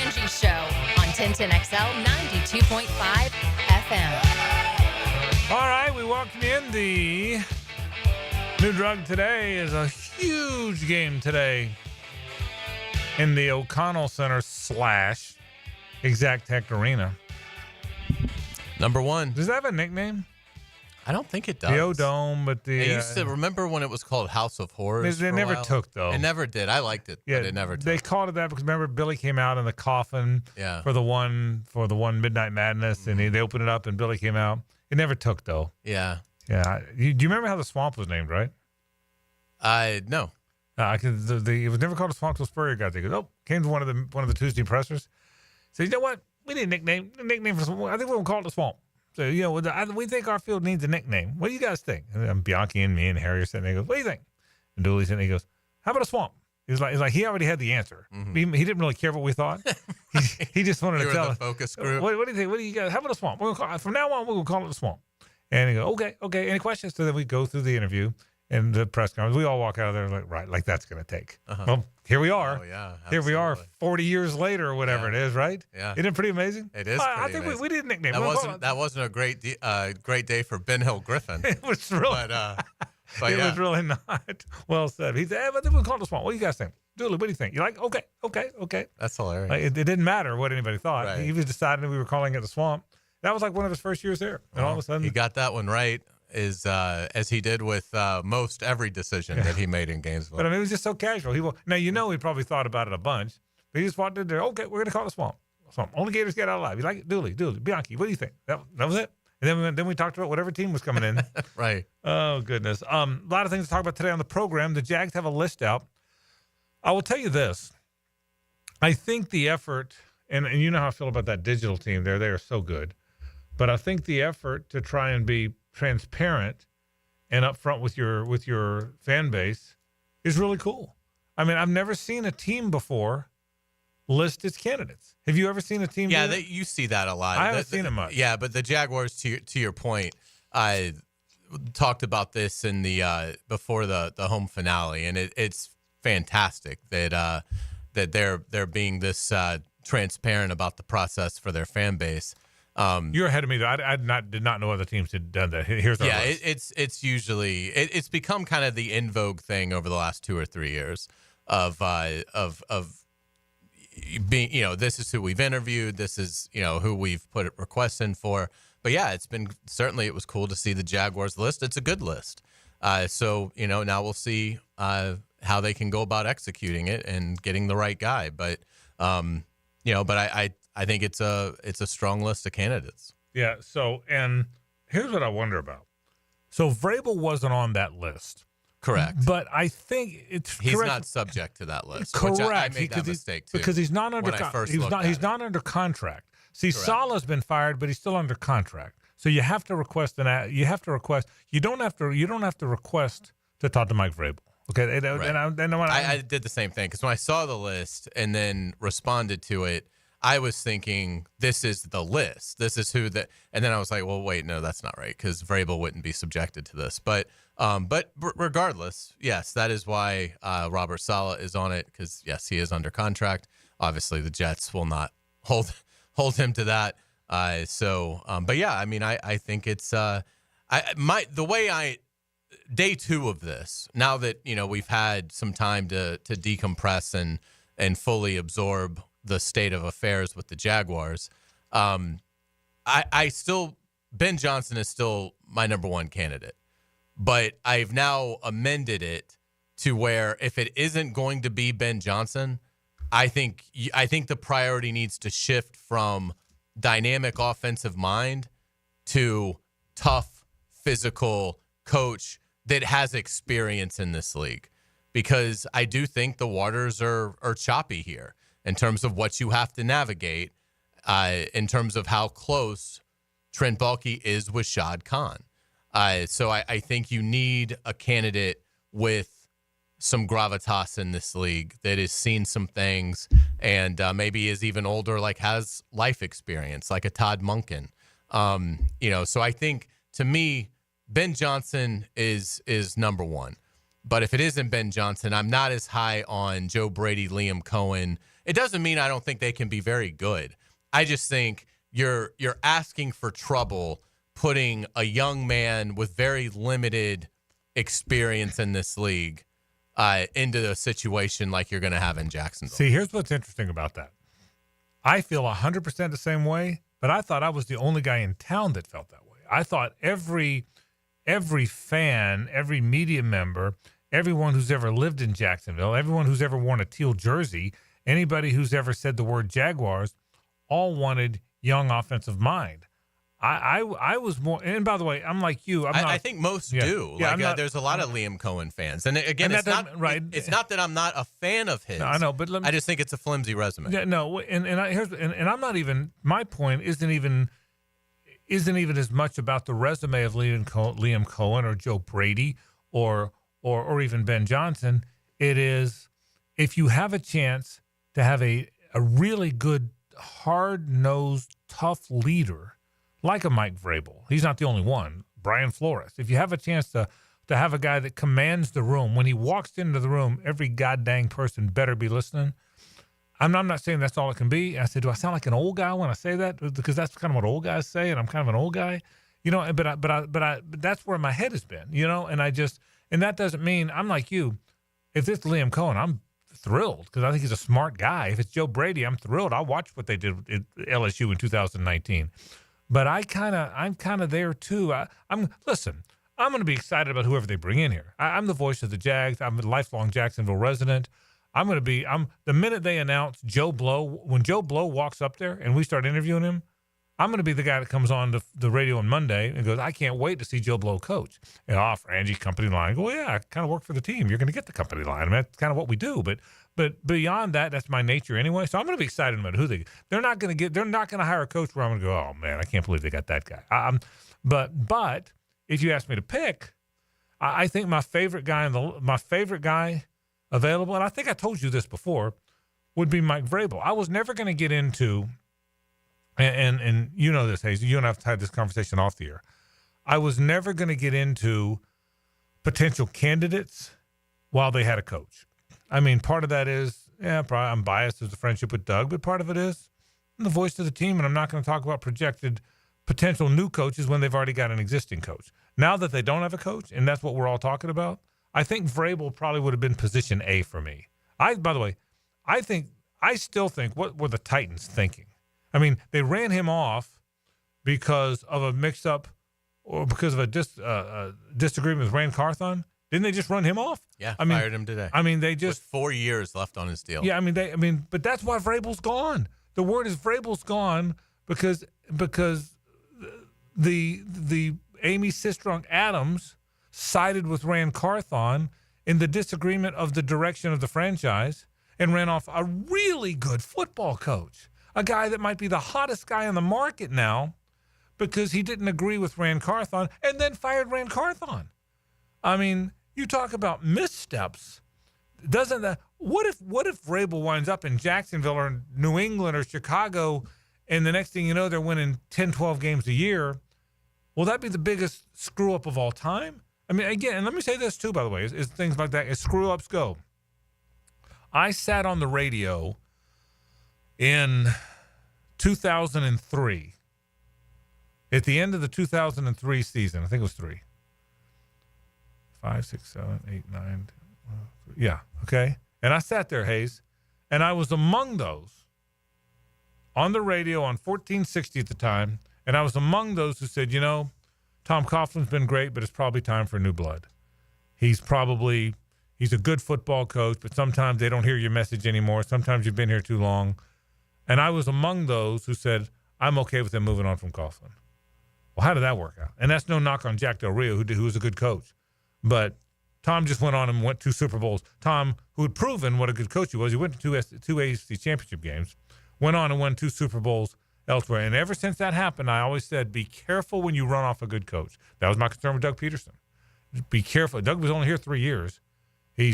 Frangie Show on 1010XL 92.5 FM. All right, we welcome in. The new drug today is a huge game today in the O'Connell Center / Exact Tech Arena. Number one. Does that have a nickname? I don't think it does. The O-Dome, but the... I used to remember when it was called House of Horrors. They never took, though. It never did. I liked it, but it never took. They called it that because, remember, Billy came out in the coffin for the one Midnight Madness, and they opened it up, and Billy came out. It never took, though. Yeah. Yeah. Do you remember how the swamp was named, right? No. It was never called a swamp until Spurrier got there. He goes, came to one of the Tuesday pressers. Said, you know what? We need a nickname for swamp. I think we'll call it the swamp. So, we think our field needs a nickname. What do you guys think? And Bianchi and me and Harry are sitting there. He goes, what do you think? And Dooley's sitting there. He goes, how about a swamp? He's like he already had the answer. Mm-hmm. He didn't really care what we thought. he just wanted to tell us. Focus group. What do you think? What do you guys? How about a swamp? From now on, we're going to call it the swamp. And he goes, okay. Any questions? So then we go through the interview and the press conference. We all walk out of there like that's going to take. Uh-huh. Well, here we are. Oh, yeah. Absolutely. Here we are 40 years later or whatever it is, right? Yeah. Isn't it pretty amazing? It is I think we did nickname. That wasn't a great day for Ben Hill Griffin. It was really, but it was really not. Well said. He said, I think we'll call it the swamp. What do you guys think? Dooley, what do you think? You're like, okay. That's hilarious. It didn't matter what anybody thought. Right. He was deciding we were calling it the swamp. That was like one of his first years there. And all of a sudden. He got that one right. As he did with most every decision that he made in Gainesville. But I mean, it was just so casual. He probably thought about it a bunch. But he just walked in there. Okay, we're going to call it swamp. Swamp. Only Gators get out alive. You like it? Dooley, Bianchi. What do you think? That was it. And then we talked about whatever team was coming in. Right. Oh goodness. A lot of things to talk about today on the program. The Jags have a list out. I will tell you this. I think the effort, and you know how I feel about that digital team there. They are so good. But I think the effort to try and be transparent and upfront with your fan base is really cool. I mean, I've never seen a team before list its candidates. Have you ever seen a team? Yeah, you see that a lot. I haven't seen it much. Yeah, but the Jaguars, to your point, I talked about this in the before the home finale, and it's fantastic that they're being this transparent about the process for their fan base. You're ahead of me, though. I did not know other teams had done that. Here's our list. It's usually it's become kind of the in vogue thing over the last 2 or 3 years of being, this is who we've interviewed, this is who we've put requests in for. But yeah, it was cool to see the Jaguars list. It's a good list. So now we'll see how they can go about executing it and getting the right guy. But I think it's a strong list of candidates. Yeah. So, and here's what I wonder about. So Vrabel wasn't on that list. Correct. But I think he's correct. not subject to that list. Correct. I made that mistake too. Because he's not under he's not under contract. See, Correct. Salah's been fired, but he's still under contract. So you have to request you don't have to request to talk to Mike Vrabel. Okay. Right. I did the same thing because when I saw the list and then responded to it, I was thinking, this is the list. This is who that, and then I was like, well, wait, no, that's not right because Vrabel wouldn't be subjected to this. But regardless, yes, that is why Robert Saleh is on it because yes, he is under contract. Obviously, the Jets will not hold him to that. But yeah, I mean, I think it's day 2 of this. Now that we've had some time to decompress and fully absorb the state of affairs with the Jaguars. Ben Johnson is still my number 1 candidate, but I've now amended it to where if it isn't going to be Ben Johnson, I think the priority needs to shift from dynamic offensive mind to tough, physical coach that has experience in this league, because I do think the waters are choppy here in terms of what you have to navigate, in terms of how close Trent Baalke is with Shad Khan. So I think you need a candidate with some gravitas in this league that has seen some things and maybe is even older, like has life experience, like a Todd Monken. So I think, to me, Ben Johnson is number 1. But if it isn't Ben Johnson, I'm not as high on Joe Brady, Liam Cohen, It doesn't mean I don't think they can be very good. I just think you're asking for trouble putting a young man with very limited experience in this league into a situation like you're going to have in Jacksonville. See, here's what's interesting about that. I feel 100% the same way, but I thought I was the only guy in town that felt that way. I thought every fan, every media member, everyone who's ever lived in Jacksonville, everyone who's ever worn a teal jersey, anybody who's ever said the word Jaguars, all wanted young offensive mind. I was more, and by the way, I'm like you. I think most do. Yeah, like, there's a lot of Liam Cohen fans, and again, it's not right. It's not that I'm not a fan of his. No, I know, but I just think it's a flimsy resume. Yeah, no, and I'm not even. My point isn't even as much about the resume of Liam Cohen or Joe Brady or even Ben Johnson. It is, if you have a chance to have a really good, hard-nosed, tough leader like a Mike Vrabel. He's not the only one. Brian Flores. If you have a chance to have a guy that commands the room, when he walks into the room, every goddamn person better be listening. I'm not saying that's all it can be. I said, do I sound like an old guy when I say that? Because that's kind of what old guys say, and I'm kind of an old guy, but that's where my head has been, and and that doesn't mean I'm like you. If it's Liam Cohen, I'm thrilled because I think he's a smart guy. If it's Joe Brady, I'm thrilled. I'll watch what they did at LSU in 2019. But I'm kind of there too. Listen, I'm going to be excited about whoever they bring in here. I'm the voice of the Jags. I'm a lifelong Jacksonville resident. The minute they announce Joe Blow, when Joe Blow walks up there and we start interviewing him, I'm going to be the guy that comes on the radio on Monday and goes, I can't wait to see Joe Blow coach. And Frangie, company line. I go, yeah, I kind of work for the team. You're going to get the company line. I mean, that's kind of what we do. But beyond that, that's my nature anyway. So I'm going to be excited about who they're not going to hire a coach where I'm going to go, oh man, I can't believe they got that guy. But if you ask me to pick, I think my favorite guy available, and I think I told you this before, would be Mike Vrabel. I was never going to get into, and you know this, Hays, you and I have had this conversation off the air. I was never going to get into potential candidates while they had a coach. I mean, part of that is, probably I'm biased as a friendship with Doug, but part of it is I'm the voice of the team, and I'm not going to talk about projected potential new coaches when they've already got an existing coach. Now that they don't have a coach, and that's what we're all talking about, I think Vrabel probably would have been position A for me. By the way, I still think, what were the Titans thinking? I mean, they ran him off because of a mix-up or because of a disagreement with Rand Carthon. Didn't they just run him off? Yeah, fired him today. I mean, they just with 4 years left on his deal. Yeah, but that's why Vrabel's gone. The word is Vrabel's gone because the Amy Sistrunk Adams sided with Rand Carthon in the disagreement of the direction of the franchise and ran off a really good football coach, a guy that might be the hottest guy on the market now because he didn't agree with Rand Carthon and then fired Rand Carthon. I mean, you talk about missteps. Doesn't that what if Vrabel winds up in Jacksonville or New England or Chicago and the next thing you know they're winning 10, 12 games a year? Will that be the biggest screw up of all time? I mean, again, and let me say this too, by the way, is things like that, as screw ups go. I sat on the radio in 2003. At the end of the 2003 season, I think it was 3. 5, 6, 7, 8, 9, 10, 3. Yeah, okay. And I sat there, Hays, and I was among those on the radio on 1460 at the time, and I was among those who said, Tom Coughlin's been great, but it's probably time for new blood. He's a good football coach, but sometimes they don't hear your message anymore. Sometimes you've been here too long. And I was among those who said, I'm okay with him moving on from Coughlin. Well, how did that work out? And that's no knock on Jack Del Rio, who was a good coach. But Tom just went on and went 2 Super Bowls. Tom, who had proven what a good coach he was, he went to two AFC championship games, went on and won 2 Super Bowls elsewhere. And ever since that happened, I always said, be careful when you run off a good coach. That was my concern with Doug Peterson. Be careful. Doug was only here 3 years. He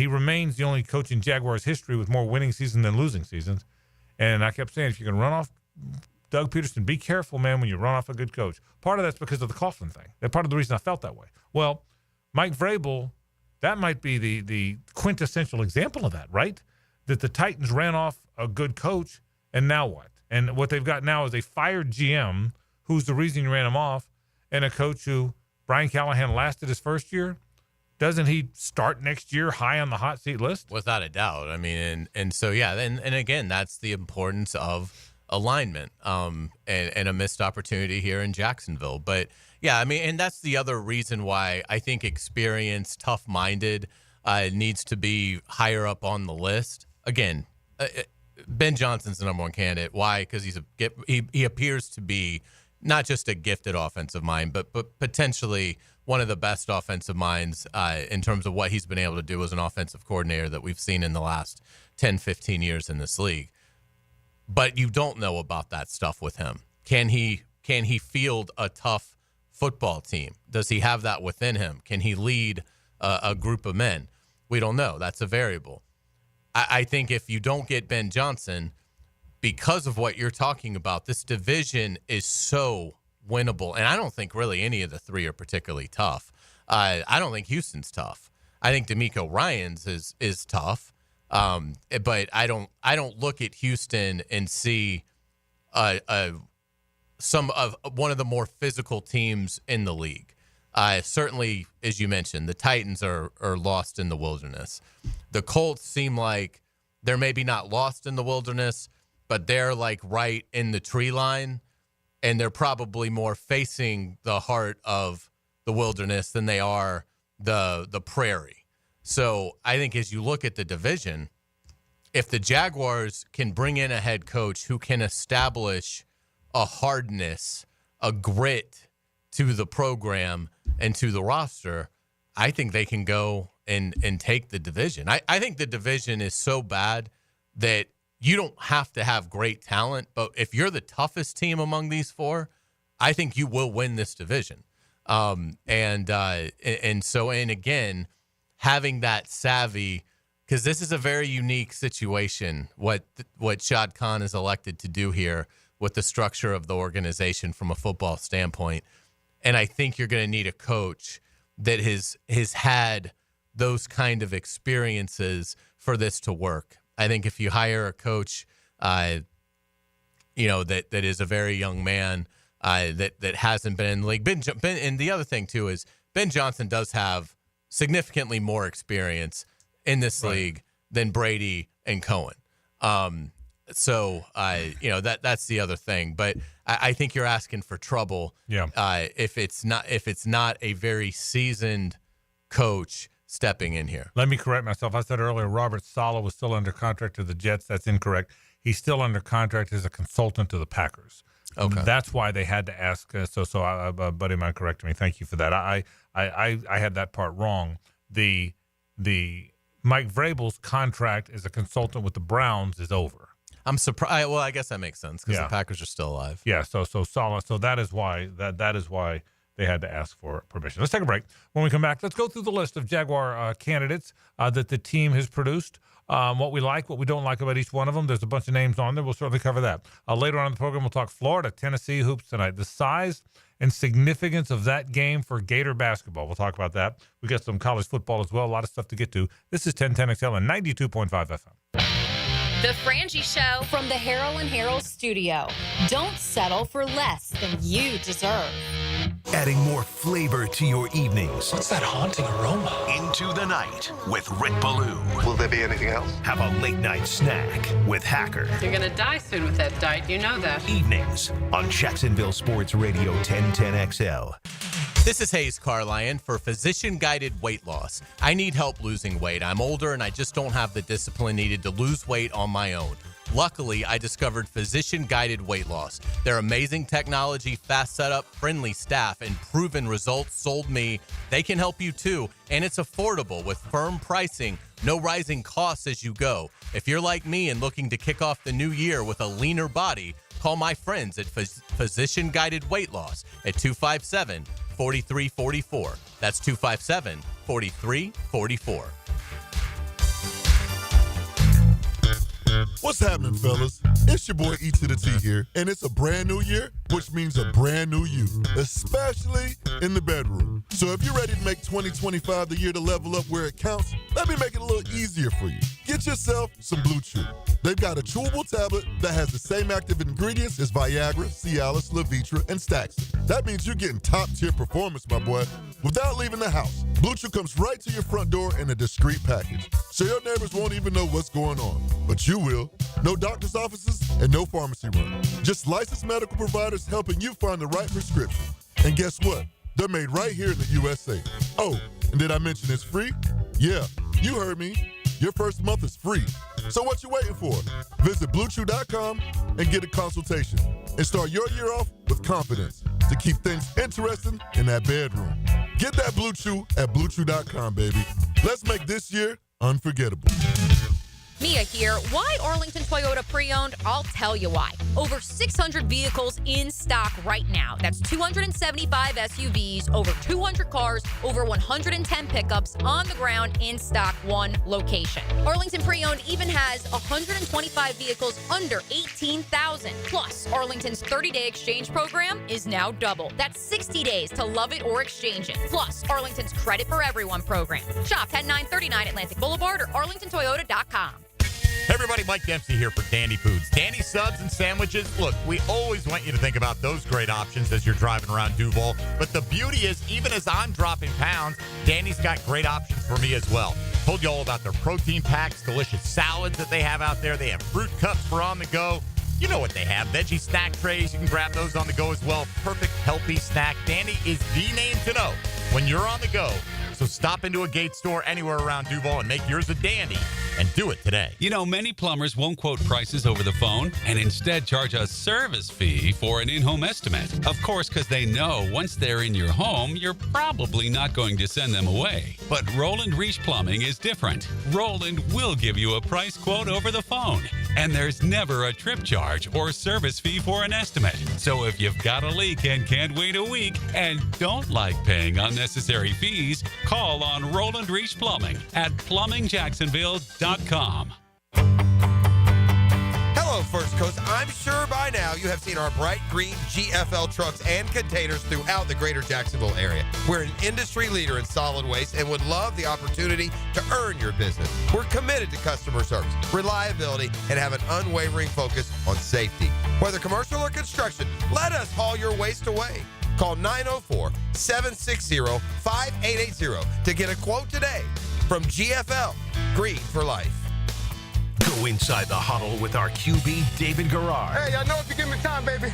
remains the only coach in Jaguars history with more winning seasons than losing seasons. And I kept saying, if you can run off Doug Peterson, be careful, man, when you run off a good coach. Part of that's because of the Coughlin thing. That's part of the reason I felt that way. Well, Mike Vrabel, that might be the quintessential example of that, right? That the Titans ran off a good coach, and now what? And what they've got now is a fired GM who's the reason you ran him off, and a coach who Brian Callahan lasted his first year. Doesn't he start next year high on the hot seat list? Without a doubt. I mean, and so, yeah, and again, that's the importance of alignment and a missed opportunity here in Jacksonville. But, yeah, I mean, and that's the other reason why I think experience, tough-minded needs to be higher up on the list. Again, Ben Johnson's the number one candidate. Why? Because he appears to be not just a gifted offensive mind, but potentially one of the best offensive minds in terms of what he's been able to do as an offensive coordinator that we've seen in the last 10, 15 years in this league. But you don't know about that stuff with him. Can he field a tough football team? Does he have that within him? Can he lead a group of men? We don't know. That's a variable. I think if you don't get Ben Johnson, because of what you're talking about, this division is so winnable. And I don't think really any of the three are particularly tough. I don't think Houston's tough. I think DeMeco Ryans is tough. But I don't look at Houston and see some of one of the more physical teams in the league. Certainly, as you mentioned, the Titans are lost in the wilderness. The Colts seem like they're maybe not lost in the wilderness, but they're like right in the tree line, and they're probably more facing the heart of the wilderness than they are the prairie. So I think as you look at the division, if the Jaguars can bring in a head coach who can establish a hardness, a grit to the program and to the roster, I think they can go and take the division. I think the division is so bad that you don't have to have great talent, but if you're the toughest team among these four, I think you will win this division. And again, having that savvy, because this is a very unique situation, what Shad Khan is elected to do here with the structure of the organization from a football standpoint. And I think you're going to need a coach that has had those kind of experiences for this to work. I think if you hire a coach, that is a very young man that hasn't been in the league. Ben, and the other thing too is Ben Johnson does have significantly more experience in this league than Brady and Cohen. That's the other thing. But I think you're asking for trouble. Yeah. If it's not a very seasoned coach stepping in here. Let me correct myself. I said earlier Robert Saleh was still under contract to the Jets. That's incorrect. He's still under contract as a consultant to the Packers. Okay. That's why they had to ask. So a buddy of mine corrected me. Thank you for that. I had that part wrong. The Mike Vrabel's contract as a consultant with the Browns is over. I'm surprised. Well, I guess that makes sense because the Packers are still alive. Yeah. So Saleh. So that is why they had to ask for permission. Let's take a break. When we come back, let's go through the list of Jaguar candidates that the team has produced. What we like, what we don't like about each one of them. There's a bunch of names on there. We'll certainly cover that. Later on in the program, we'll talk Florida, Tennessee hoops tonight. The size and significance of that game for Gator basketball. We'll talk about that. We got some college football as well. A lot of stuff to get to. This is 1010XL and 92.5 FM. The Frangie Show from the Harold and Harold studio. Don't settle for less than you deserve. Adding more flavor to your evenings. What's that haunting aroma? Into the night with Rick Ballou. Will there be anything else? Have a late night snack with Hacker. You're going to die soon with that diet. You know that. Evenings on Jacksonville Sports Radio 1010XL. This is Hays Carlyon for physician-guided weight loss. I need help losing weight. I'm older and I just don't have the discipline needed to lose weight on my own. Luckily, I discovered physician-guided weight loss. Their amazing technology, fast setup, friendly staff, and proven results sold me. They can help you too, and it's affordable with firm pricing, no rising costs as you go. If you're like me and looking to kick off the new year with a leaner body, call my friends at Physician-Guided Weight Loss at 257-4344. That's 257-4344. What's happening, fellas? It's your boy E to the T here, and it's a brand new year, which means a brand new you, especially in the bedroom. So if you're ready to make 2025 the year to level up where it counts, let me make it a little easier for you. Get yourself some Blue Chew. They've got a chewable tablet that has the same active ingredients as Viagra, Cialis, Levitra, and Staxin. That means you're getting top-tier performance, my boy, without leaving the house. Blue Chew comes right to your front door in a discreet package, so your neighbors won't even know what's going on. But you will. No doctor's offices and no pharmacy run. Just licensed medical providers helping you find the right prescription. And guess what? They're made right here in the USA. Oh, and did I mention it's free? Yeah, you heard me. Your first month is free. So what you waiting for? Visit BlueChew.com and get a consultation. And start your year off with confidence to keep things interesting in that bedroom. Get that Blue Chew at BlueChew.com, baby. Let's make this year unforgettable. Mia here. Why Arlington Toyota Pre-Owned? I'll tell you why. Over 600 vehicles in stock right now. That's 275 SUVs, over 200 cars, over 110 pickups on the ground in stock, one location. Arlington Pre-Owned even has 125 vehicles under $18,000. Plus, Arlington's 30-day exchange program is now double. That's 60 days to love it or exchange it. Plus, Arlington's Credit for Everyone program. Shop 10939 Atlantic Boulevard or arlingtontoyota.com. Hey everybody, Mike Dempsey here for Dandy Foods. Dandy subs and sandwiches. Look, we always want you to think about those great options as you're driving around Duval. But the beauty is, even as I'm dropping pounds, Dandy's got great options for me as well. Told you all about their protein packs, delicious salads that they have out there. They have fruit cups for on the go. You know what they have. Veggie snack trays. You can grab those on the go as well. Perfect, healthy snack. Dandy is the name to know when you're on the go. So stop into a Gates store anywhere around Duval and make yours a dandy. And do it today. You know, many plumbers won't quote prices over the phone and instead charge a service fee for an in-home estimate. Of course, because they know once they're in your home, you're probably not going to send them away. But Roland Reach Plumbing is different. Roland will give you a price quote over the phone. And there's never a trip charge or service fee for an estimate. So if you've got a leak and can't wait a week and don't like paying unnecessary fees, call on Roland Reach Plumbing at plumbingjacksonville.com. Hello, First Coast. I'm sure by now you have seen our bright green GFL trucks and containers throughout the greater Jacksonville area. We're an industry leader in solid waste and would love the opportunity to earn your business. We're committed to customer service, reliability, and have an unwavering focus on safety. Whether commercial or construction, let us haul your waste away. Call 904-760-5880 to get a quote today. From GFL, Green for Life. Go inside the huddle with our QB, David Garrard. Hey, I know if you give me time, baby,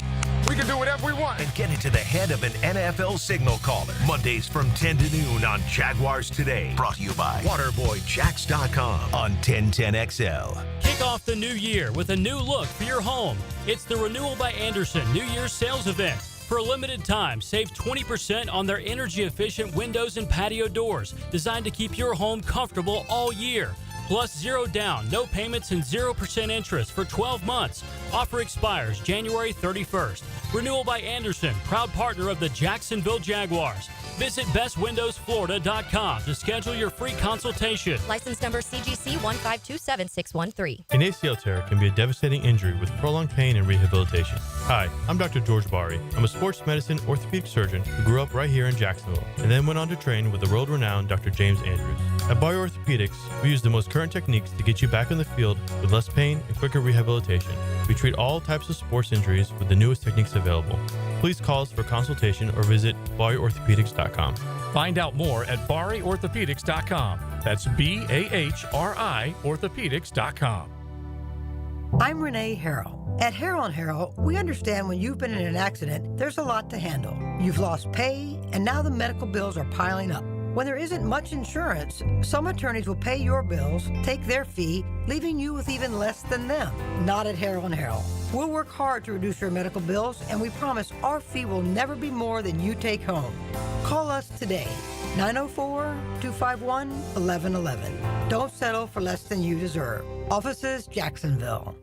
we can do whatever we want. And get into the head of an NFL signal caller. Mondays from 10 to noon on Jaguars Today. Brought to you by WaterboyJacks.com on 1010XL. Kick off the new year with a new look for your home. It's the Renewal by Andersen New Year's sales event. For a limited time, save 20% on their energy-efficient windows and patio doors, designed to keep your home comfortable all year. Plus, zero down, no payments, and 0% interest for 12 months. Offer expires January 31st. Renewal by Andersen, proud partner of the Jacksonville Jaguars. Visit bestwindowsflorida.com to schedule your free consultation. License number CGC 1527613. An ACL tear can be a devastating injury with prolonged pain and rehabilitation. Hi, I'm Dr. George Bari. I'm a sports medicine orthopedic surgeon who grew up right here in Jacksonville and then went on to train with the world-renowned Dr. James Andrews. At Bari Orthopedics, we use the most current techniques to get you back on the field with less pain and quicker rehabilitation. We treat all types of sports injuries with the newest techniques available. Please call us for consultation or visit BariOrthopedics.com. Find out more at BariOrthopedics.com. That's BAHRI Orthopedics.com. I'm Renee Harrell. At Harrell & Harrell, we understand when you've been in an accident, there's a lot to handle. You've lost pay, and now the medical bills are piling up. When there isn't much insurance, some attorneys will pay your bills, take their fee, leaving you with even less than them. Not at Harold & Harold. We'll work hard to reduce your medical bills, and we promise our fee will never be more than you take home. Call us today, 904-251-1111. Don't settle for less than you deserve. Offices, Jacksonville.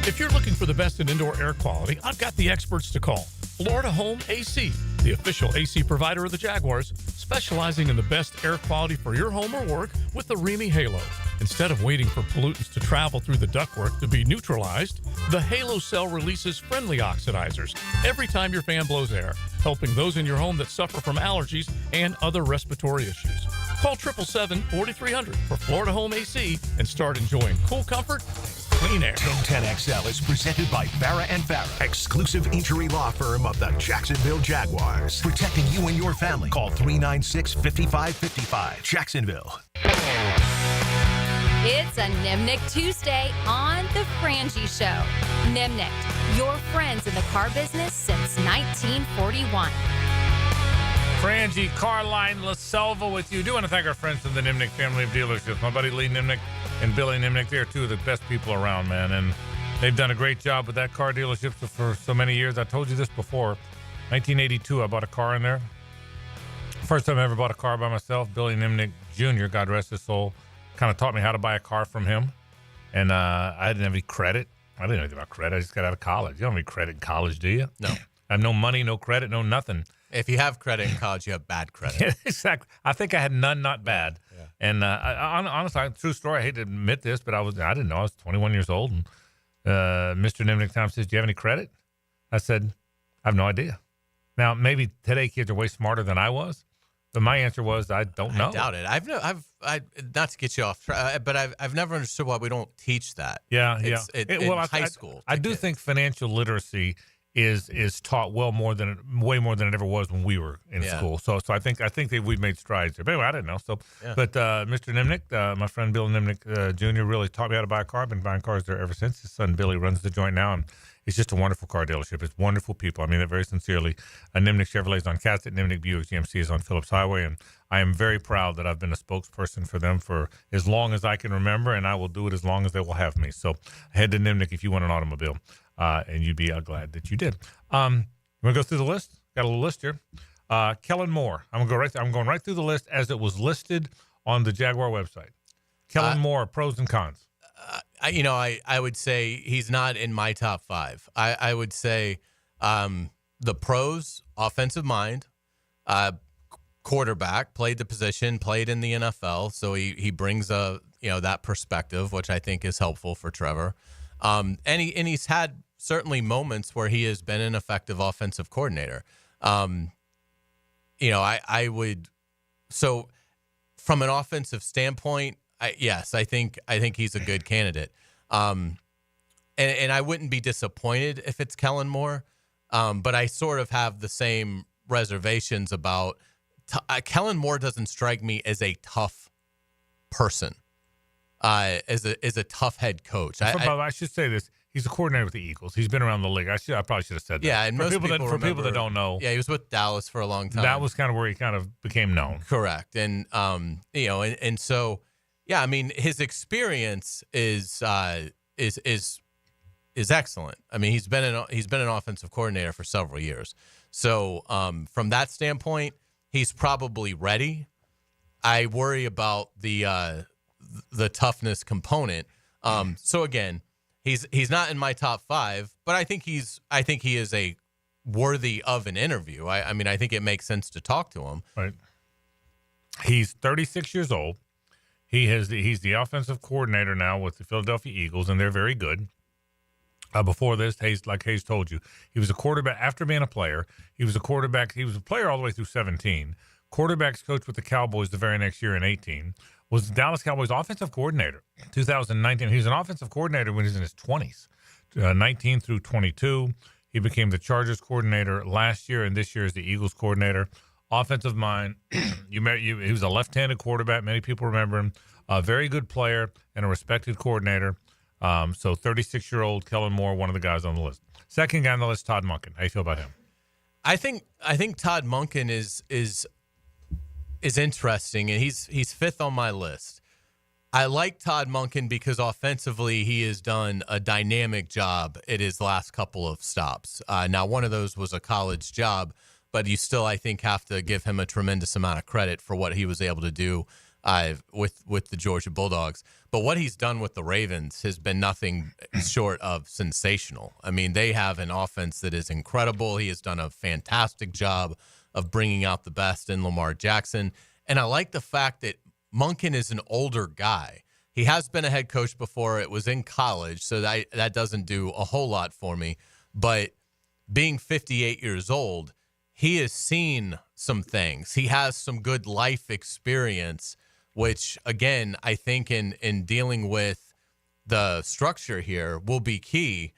If you're looking for the best in indoor air quality, I've got the experts to call. Florida Home AC, the official AC provider of the Jaguars, specializing in the best air quality for your home or work with the Remy Halo. Instead of waiting for pollutants to travel through the ductwork to be neutralized, the Halo cell releases friendly oxidizers every time your fan blows air, helping those in your home that suffer from allergies and other respiratory issues. Call 777-4300 for Florida Home AC and start enjoying cool comfort, clean air. 1010XL is presented by Farrah & Farrah, exclusive injury law firm of the Jacksonville Jaguars. Protecting you and your family. Call 396-5555. Jacksonville. It's a Nimnick Tuesday on The Frangie Show. Nimnick, your friends in the car business since 1941. Frangie Carlyon, La Selva with you. Do want to thank our friends from the Nimnick family of dealerships. My buddy Lee Nimnick and Billy Nimnick, they're two of the best people around, man. And they've done a great job with that car dealership for so many years. I told you this before. 1982, I bought a car in there. First time I ever bought a car by myself. Billy Nimnick Jr., God rest his soul, kind of taught me how to buy a car from him. And I didn't have any credit. I didn't know anything about credit. I just got out of college. You don't have any credit in college, do you? No. I have no money, no credit, no nothing. If you have credit in college, you have bad credit. Exactly. I think I had none, not bad. Yeah. And honestly, true story. I hate to admit this, but I didn't know. I was 21 years old, and Mr. Nimnick Tom says, "Do you have any credit?" I said, "I have no idea." Now, maybe today kids are way smarter than I was, but my answer was, "I don't know." I doubt it. I've not to get you off track, but I've never understood why we don't teach that. Yeah, in high school. school. I do think financial literacy is taught way more than it ever was when we were in school. So I think that we've made strides there. But anyway, I didn't know. So, yeah. But Mr. Nimnick, my friend Bill Nimnick Jr. really taught me how to buy a car. I've been buying cars there ever since. His son Billy runs the joint now, and it's just a wonderful car dealership. It's wonderful people. I mean that very sincerely. Nimnick Chevrolet is on Cassett. Nimnick Buick GMC is on Phillips Highway, and I am very proud that I've been a spokesperson for them for as long as I can remember, and I will do it as long as they will have me. So head to Nimnick if you want an automobile. And you'd be glad that you did. You want to go through the list? Got a little list here. Kellen Moore. I'm going right through the list as it was listed on the Jaguar website. Kellen Moore, pros and cons. I would say he's not in my top five. I would say the pros: offensive mind, quarterback, played the position, played in the NFL, so he brings that perspective, which I think is helpful for Trevor. And he's had certainly moments where he has been an effective offensive coordinator. I would. So, from an offensive standpoint, I think he's a good candidate. And I wouldn't be disappointed if it's Kellen Moore. But I sort of have the same reservations about Kellen Moore. Doesn't strike me as a tough person. As a tough head coach. I should say this. He's a coordinator with the Eagles. He's been around the league. I probably should have said that. Yeah, and for people that don't know. Yeah, he was with Dallas for a long time. That was kind of where he kind of became known. Correct. And and so I mean his experience is excellent. I mean he's been an offensive coordinator for several years. So from that standpoint, he's probably ready. I worry about the toughness component. So again, he's not in my top five, but I think he is a worthy of an interview. I mean, I think it makes sense to talk to him. Right. He's 36 years old. He's the offensive coordinator now with the Philadelphia Eagles, and they're very good. Before this, Hays told you, he was a quarterback after being a player. He was a quarterback. He was a player all the way through 17. Quarterbacks coach with the Cowboys the very next year in 18. Was the Dallas Cowboys offensive coordinator 2019. He was an offensive coordinator when he was in his 20s, 19 through 22. He became the Chargers coordinator last year, and this year is the Eagles coordinator. Offensive mind. He was a left-handed quarterback. Many people remember him. A very good player and a respected coordinator. So 36-year-old Kellen Moore, one of the guys on the list. Second guy on the list, Todd Monken. How do you feel about him? I think Todd Monken is interesting, and he's fifth on my list. I like Todd Monken because offensively he has done a dynamic job at his last couple of stops. Now, one of those was a college job, but you still, I think, have to give him a tremendous amount of credit for what he was able to do with the Georgia Bulldogs. But what he's done with the Ravens has been nothing short of sensational. I mean, they have an offense that is incredible. He has done a fantastic job of bringing out the best in Lamar Jackson. And I like the fact that Monken is an older guy. He has been a head coach before. It was in college, so that doesn't do a whole lot for me. But being 58 years old, he has seen some things. He has some good life experience, which, again, I think in dealing with the structure here will be key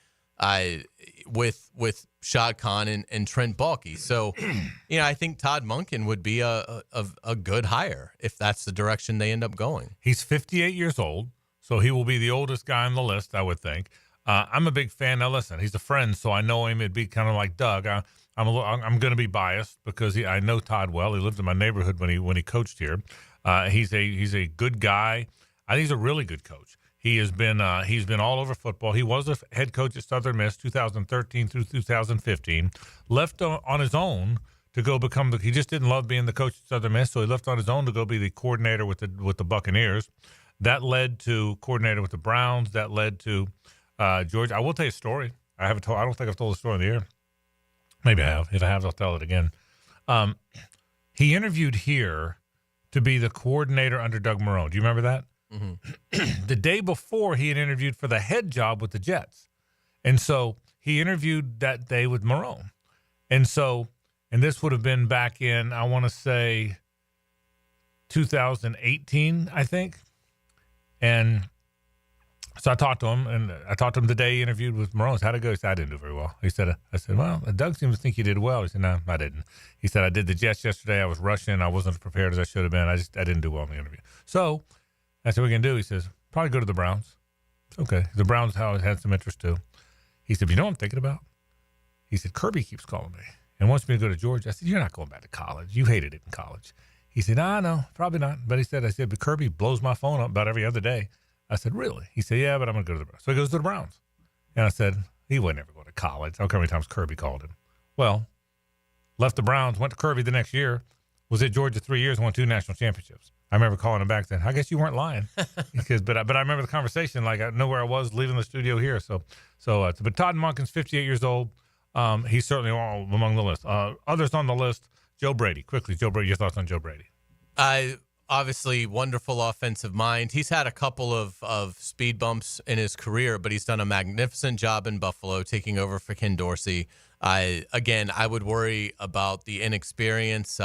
with Shad Khan and Trent Baalke. So, I think Todd Monken would be a good hire if that's the direction they end up going. He's 58 years old, so he will be the oldest guy on the list, I would think. I'm a big fan. Now, listen, he's a friend, so I know him. It'd be kind of like Doug. I'm going to be biased because I know Todd well. He lived in my neighborhood when he coached here. He's a good guy. I think he's a really good coach. He's been all over football. He was a head coach at Southern Miss 2013 through 2015. Left on his own to go become he just didn't love being the coach at Southern Miss, so he left on his own to go be the coordinator with the Buccaneers. That led to coordinator with the Browns. That led to Georgia. I will tell you a story. I don't think I've told the story in the air. Maybe I have. If I have, I'll tell it again. He interviewed here to be the coordinator under Doug Marrone. Do you remember that? Mm-hmm. The day before, he had interviewed for the head job with the Jets. And so he interviewed that day with Marrone. And this would have been back in, I want to say, 2018, I think. And so I talked to him the day he interviewed with Marrone. How'd it go? He said, I didn't do very well. I said, well, Doug seems to think you did well. He said, no, I didn't. He said, I did the Jets yesterday. I was rushing. I wasn't as prepared as I should have been. I didn't do well in the interview. So I said, what we can do? He says, probably go to the Browns. Okay. The Browns had some interest too. He said, you know what I'm thinking about? He said, Kirby keeps calling me and wants me to go to Georgia. I said, you're not going back to college. You hated it in college. He said, no, probably not. But I said, but Kirby blows my phone up about every other day. I said, really? He said, yeah, but I'm going to go to the Browns. So he goes to the Browns. And I said, he would never go to college. I don't care how many times Kirby called him. Well, left the Browns, went to Kirby the next year, was at Georgia 3 years, won 2 national championships. I remember calling him back saying, I guess you weren't lying. But I remember the conversation, like I know where I was leaving the studio here. But Todd Monken's 58 years old. He's certainly all among the list. Others on the list, Joe Brady. Quickly, Joe Brady, your thoughts on Joe Brady? Obviously, wonderful offensive mind. He's had a couple of speed bumps in his career, but he's done a magnificent job in Buffalo, taking over for Ken Dorsey. I would worry about the inexperience.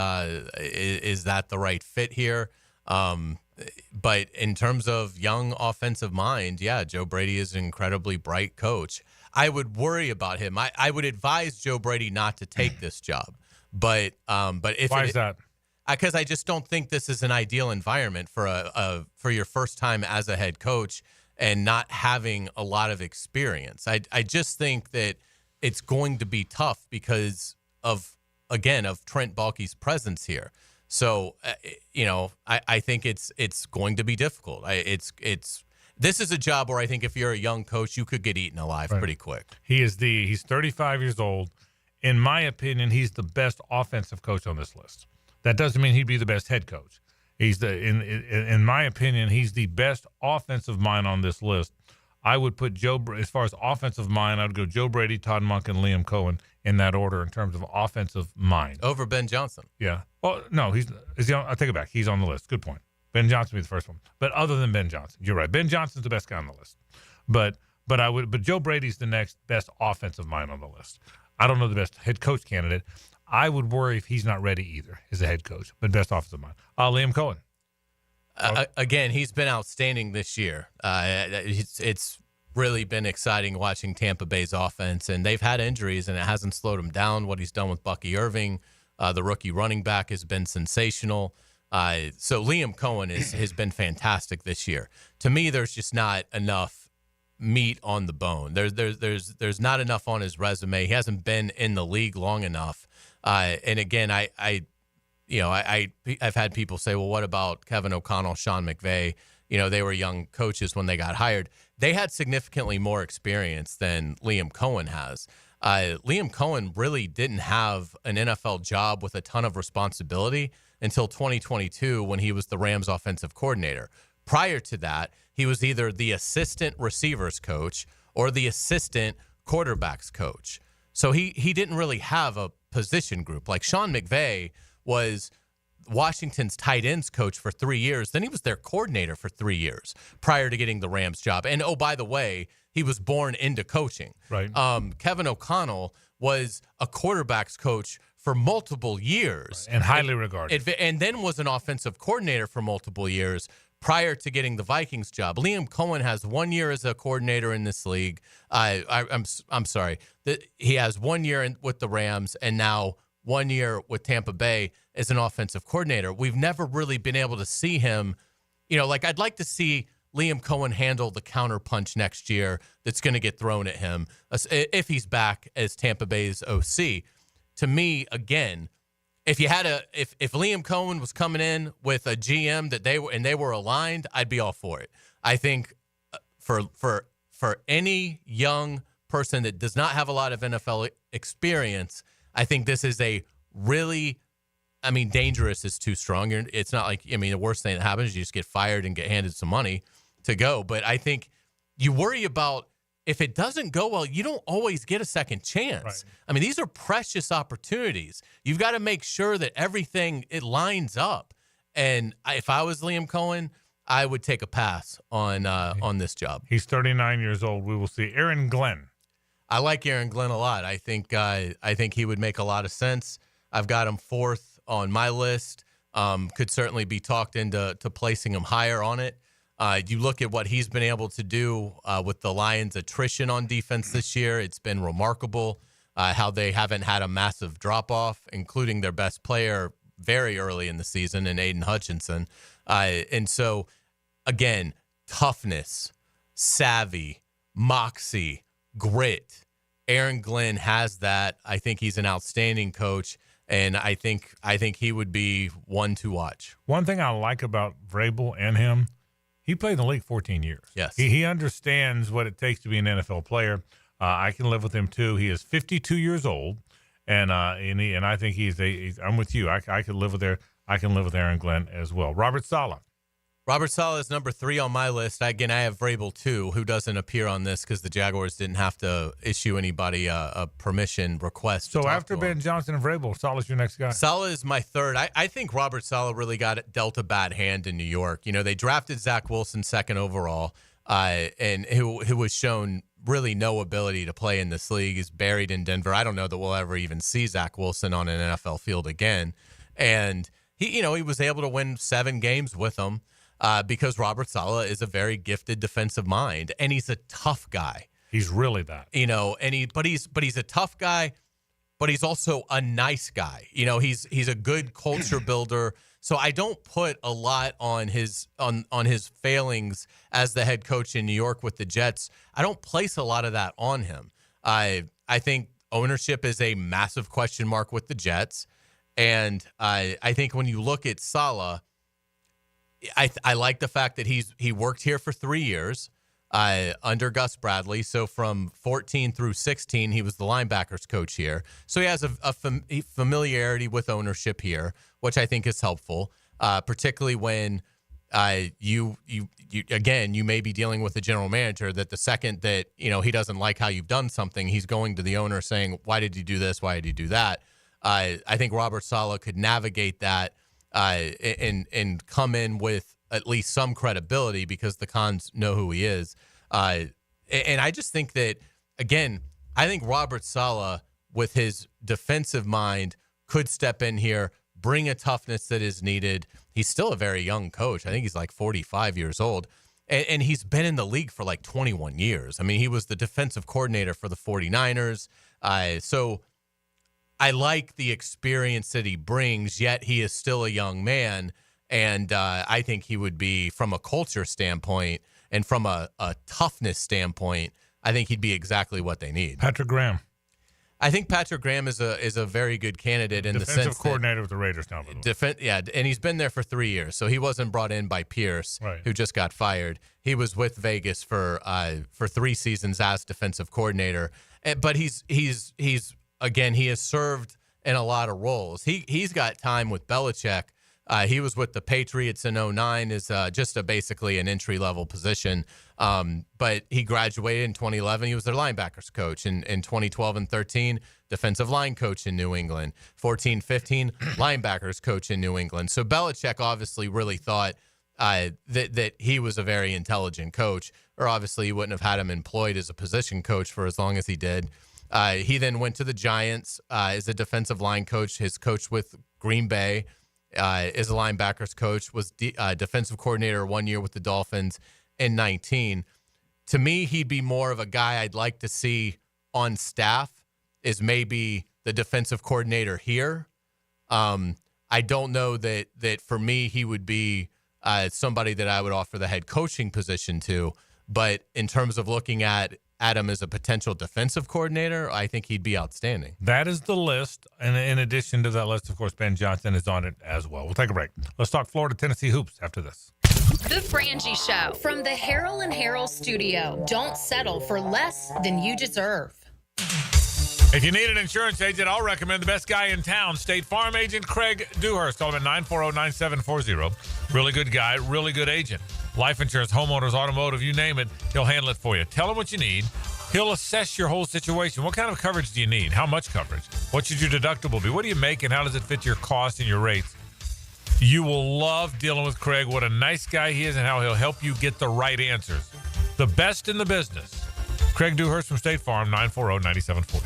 Is that the right fit here? But in terms of young offensive mind, yeah, Joe Brady is an incredibly bright coach. I would worry about him. I would advise Joe Brady not to take this job. But if why is that? Because I just don't think this is an ideal environment for your first time as a head coach and not having a lot of experience. I just think that it's going to be tough because of Trent Baalke's presence here. So I think it's going to be difficult. This is a job where I think if you're a young coach, you could get eaten alive pretty quick. He's 35 years old. In my opinion, he's the best offensive coach on this list. That doesn't mean he'd be the best head coach. In my opinion, he's the best offensive mind on this list. I would put as far as offensive mind, I would go Joe Brady, Todd Monken, Liam Cohen in that order in terms of offensive mind. Over Ben Johnson. Yeah. Well, no, I'll take it back. He's on the list. Good point. Ben Johnson would be the first one. But other than Ben Johnson, you're right. Ben Johnson's the best guy on the list. But Joe Brady's the next best offensive mind on the list. I don't know the best head coach candidate. I would worry if he's not ready either as a head coach, but best offensive mind. Liam Cohen. Again, he's been outstanding this year. It's really been exciting watching Tampa Bay's offense, and they've had injuries, and it hasn't slowed him down. What he's done with Bucky Irving, the rookie running back, has been sensational. So Liam Cohen has been fantastic this year. To me, there's just not enough meat on the bone. There's not enough on his resume. He hasn't been in the league long enough. And again, I've had people say, well, what about Kevin O'Connell, Sean McVay? They were young coaches when they got hired. They had significantly more experience than Liam Cohen has. Liam Cohen really didn't have an NFL job with a ton of responsibility until 2022 when he was the Rams offensive coordinator. Prior to that, he was either the assistant receivers coach or the assistant quarterbacks coach. So he didn't really have a position group. Like Sean McVay was Washington's tight ends coach for 3 years. Then he was their coordinator for 3 years prior to getting the Rams job. And, oh, by the way, he was born into coaching. Right. Kevin O'Connell was a quarterbacks coach for multiple years. Right. And highly regarded. And then was an offensive coordinator for multiple years prior to getting the Vikings job. Liam Cohen has 1 year as a coordinator in this league. I'm sorry. He has 1 year with the Rams and now 1 year with Tampa Bay as an offensive coordinator. We've never really been able to see him, like I'd like to see Liam Cohen handle the counterpunch next year that's going to get thrown at him if he's back as Tampa Bay's OC. To me, again, if Liam Cohen was coming in with a GM that they were aligned, I'd be all for it. I think for any young person that does not have a lot of NFL experience, I think this is a really, dangerous is too strong. It's not like, the worst thing that happens is you just get fired and get handed some money to go. But I think you worry about if it doesn't go well, you don't always get a second chance. Right. These are precious opportunities. You've got to make sure that everything, it lines up. And if I was Liam Cohen, I would take a pass on this job. He's 39 years old. We will see. Aaron Glenn. I like Aaron Glenn a lot. I think he would make a lot of sense. I've got him fourth on my list. Could certainly be talked into placing him higher on it. You look at what he's been able to do with the Lions' attrition on defense this year. It's been remarkable how they haven't had a massive drop-off, including their best player very early in the season in Aiden Hutchinson. And so, again, toughness, savvy, moxie, grit. Aaron Glenn has that. I think he's an outstanding coach, and I think he would be one to watch. One thing I like about Vrabel and him, he played in the league 14 years. Yes. He understands what it takes to be an NFL player. I can live with him, too. He is 52 years old, and I think I'm with you. I could live with I can live with Aaron Glenn as well. Robert Saleh. Robert Saleh is number 3 on my list. Again, I have Vrabel, too, who doesn't appear on this because the Jaguars didn't have to issue anybody a permission request. So after Ben Johnson and Vrabel, Saleh's your next guy? Saleh is my third. I think Robert Saleh really dealt a bad hand in New York. They drafted Zach Wilson second overall, and who was shown really no ability to play in this league. He's buried in Denver. I don't know that we'll ever even see Zach Wilson on an NFL field again. And he was able to win 7 games with them. Because Robert Saleh is a very gifted defensive mind, and he's a tough guy. He's really that. But he's a tough guy, but he's also a nice guy. He's a good culture builder. So I don't put a lot on his failings as the head coach in New York with the Jets. I don't place a lot of that on him. I think ownership is a massive question mark with the Jets, and I think when you look at Saleh, I like the fact that he worked here for 3 years under Gus Bradley. So from 14 through 16, he was the linebackers coach here. So he has a familiarity with ownership here, which I think is helpful, particularly when you may be dealing with a general manager that the second that he doesn't like how you've done something, he's going to the owner saying, "Why did you do this? Why did you do that?" I think Robert Saleh could navigate that. And come in with at least some credibility because the Khans know who he is. And I just think that, again, I think Robert Saleh, with his defensive mind, could step in here, bring a toughness that is needed. He's still a very young coach. I think he's like 45 years old. And he's been in the league for like 21 years. He was the defensive coordinator for the 49ers. So I like the experience that he brings, yet he is still a young man. And I think he would be, from a culture standpoint and from a toughness standpoint, I think he'd be exactly what they need. Patrick Graham. I think Patrick Graham is a very good candidate in the sense defensive coordinator with the Raiders now. And he's been there for 3 years, so he wasn't brought in by Pierce, who just got fired. He was with Vegas for 3 seasons as defensive coordinator, but he's again, he has served in a lot of roles. He's got time with Belichick He was with the Patriots in 2009, is just basically an entry-level position. But he graduated in 2011. He was their linebackers coach. In 2012 and 13, defensive line coach in New England. 14, 15, linebackers coach in New England. So Belichick obviously really thought that he was a very intelligent coach, or obviously he wouldn't have had him employed as a position coach for as long as he did. He then went to the Giants as a defensive line coach. His coach with Green Bay is a linebackers coach, was defensive coordinator 1 year with the Dolphins in 19. To me, he'd be more of a guy I'd like to see on staff is maybe the defensive coordinator here. I don't know that for me he would be somebody that I would offer the head coaching position to, but in terms of looking at him as a potential defensive coordinator, I think he'd be outstanding. That is the list. And in addition to that list, of course, Ben Johnson is on it as well. We'll take a break. Let's talk Florida Tennessee hoops after this. The Frangie Show from the Harrell and Harrell studio. Don't settle for less than you deserve. If you need an insurance agent, I'll recommend the best guy in town, State Farm agent Craig Dewhurst. Call him at 940-9740. Really good guy, really good agent. Life insurance, homeowners, automotive, you name it, he'll handle it for you. Tell him what you need. He'll assess your whole situation. What kind of coverage do you need? How much coverage? What should your deductible be? What do you make, and how does it fit your cost and your rates? You will love dealing with Craig. What a nice guy he is, and how he'll help you get the right answers. The best in the business. Craig Dewhurst from State Farm, 940-9740.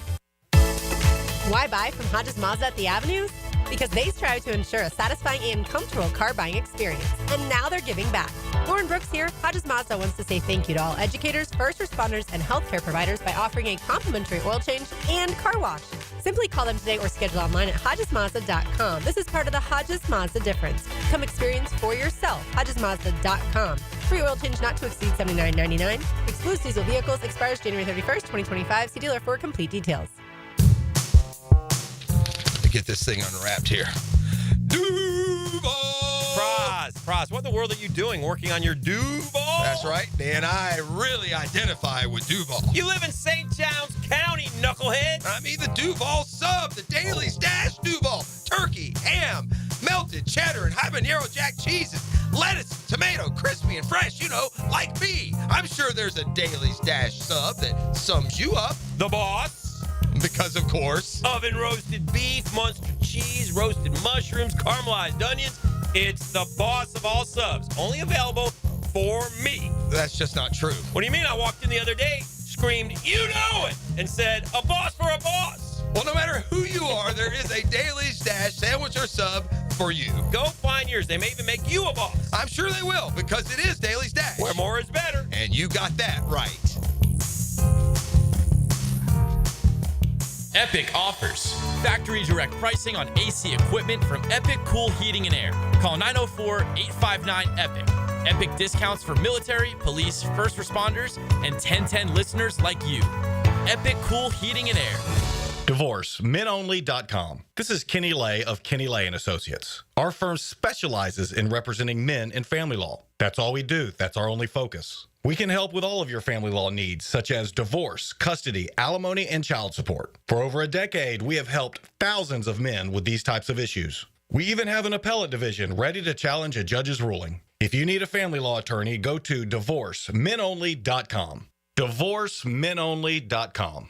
Why buy from Hodges Mazda at the Avenues? Because they strive to ensure a satisfying and comfortable car buying experience. And now they're giving back. Lauren Brooks here. Hodges Mazda wants to say thank you to all educators, first responders, and healthcare providers by offering a complimentary oil change and car wash. Simply call them today or schedule online at HodgesMazda.com. This is part of the Hodges Mazda difference. Come experience for yourself. HodgesMazda.com. Free oil change not to exceed $79.99. Excludes diesel vehicles. Expires January 31st, 2025. See dealer for complete details. Get this thing unwrapped here. Duval! Prize, what in the world are you doing working on your Duval? That's right, man. I really identify with Duval. You live in St. John's County, knucklehead. I mean the Duval sub, the Daily Stash Duval. Turkey, ham, melted cheddar, and habanero jack cheeses. Lettuce, tomato, crispy and fresh, you know, like me. I'm sure there's a Daily Stash sub that sums you up. The boss. Because, of course, oven roasted beef, Munster cheese, roasted mushrooms, caramelized onions. It's the boss of all subs. Only available for me. That's just not true. What do you mean? I walked in the other day, screamed, "You know it!" and said, "A boss for a boss." Well, no matter who you are, there is a Daily Stash sandwich or sub for you. Go find yours. They may even make you a boss. I'm sure they will, because it is Daily Stash. Where more is better. And you got that right. Epic offers. Factory direct pricing on AC equipment from Epic Cool Heating and Air. Call 904-859-EPIC. Epic discounts for military, police, first responders, and 1010 listeners like you. Epic Cool Heating and Air. DivorceMenOnly.com. This is Kenny Lay of Kenny Lay & Associates. Our firm specializes in representing men in family law. That's all we do. That's our only focus. We can help with all of your family law needs, such as divorce, custody, alimony, and child support. For over a decade, we have helped thousands of men with these types of issues. We even have an appellate division ready to challenge a judge's ruling. If you need a family law attorney, go to DivorceMenOnly.com. DivorceMenOnly.com.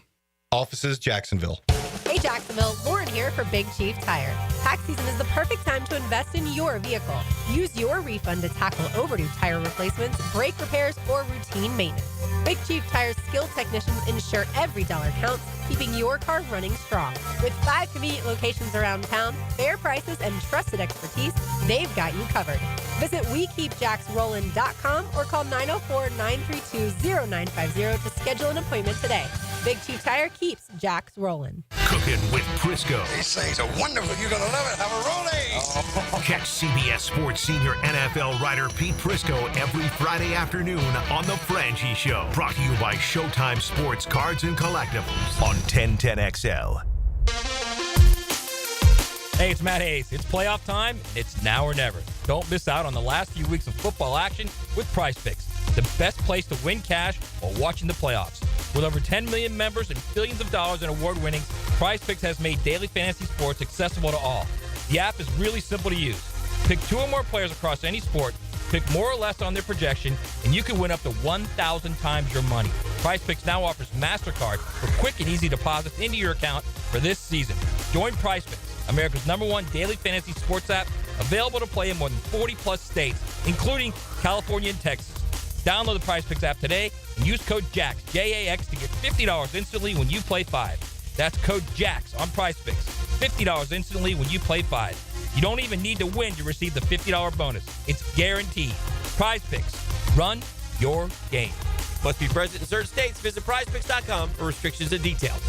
Offices, Jacksonville. Hey Jacksonville, Lauren here for Big Chief Tire. Tax season is the perfect time to invest in your vehicle. Use your refund to tackle overdue tire replacements, brake repairs, or routine maintenance. Big Chief Tire's skilled technicians ensure every dollar counts, keeping your car running strong. With 5 convenient locations around town, fair prices, and trusted expertise, they've got you covered. Visit WeKeepJacksRollin.com or call 904-932-0950 to schedule an appointment today. Big Chief Tire keeps Jacks rolling. Cooking with Crisco. These things are wonderful. You're going to love it. Have a rollie. Catch CBS Sports senior NFL writer Pete Prisco every Friday afternoon on The Frangie Show. Brought to you by Showtime Sports Cards and Collectibles on 1010XL. Hey, it's Matt Hays. It's playoff time. It's now or never. Don't miss out on the last few weeks of football action with Prize Picks, the best place to win cash while watching the playoffs. With over 10 million members and billions of dollars in award winnings, Prize Picks has made daily fantasy sports accessible to all. The app is really simple to use. Pick 2 or more players across any sport, pick more or less on their projection, and you can win up to 1,000 times your money. PrizePicks now offers MasterCard for quick and easy deposits into your account for this season. Join PrizePicks, America's #1 daily fantasy sports app, available to play in more than 40-plus states, including California and Texas. Download the PrizePicks app today and use code JAX, J-A-X, to get $50 instantly when you play 5. That's code JAX on PrizePicks. $50 instantly when you play 5. You don't even need to win to receive the $50 bonus. It's guaranteed. PrizePicks. Run your game. Must be present in certain states. Visit prizepicks.com for restrictions and details.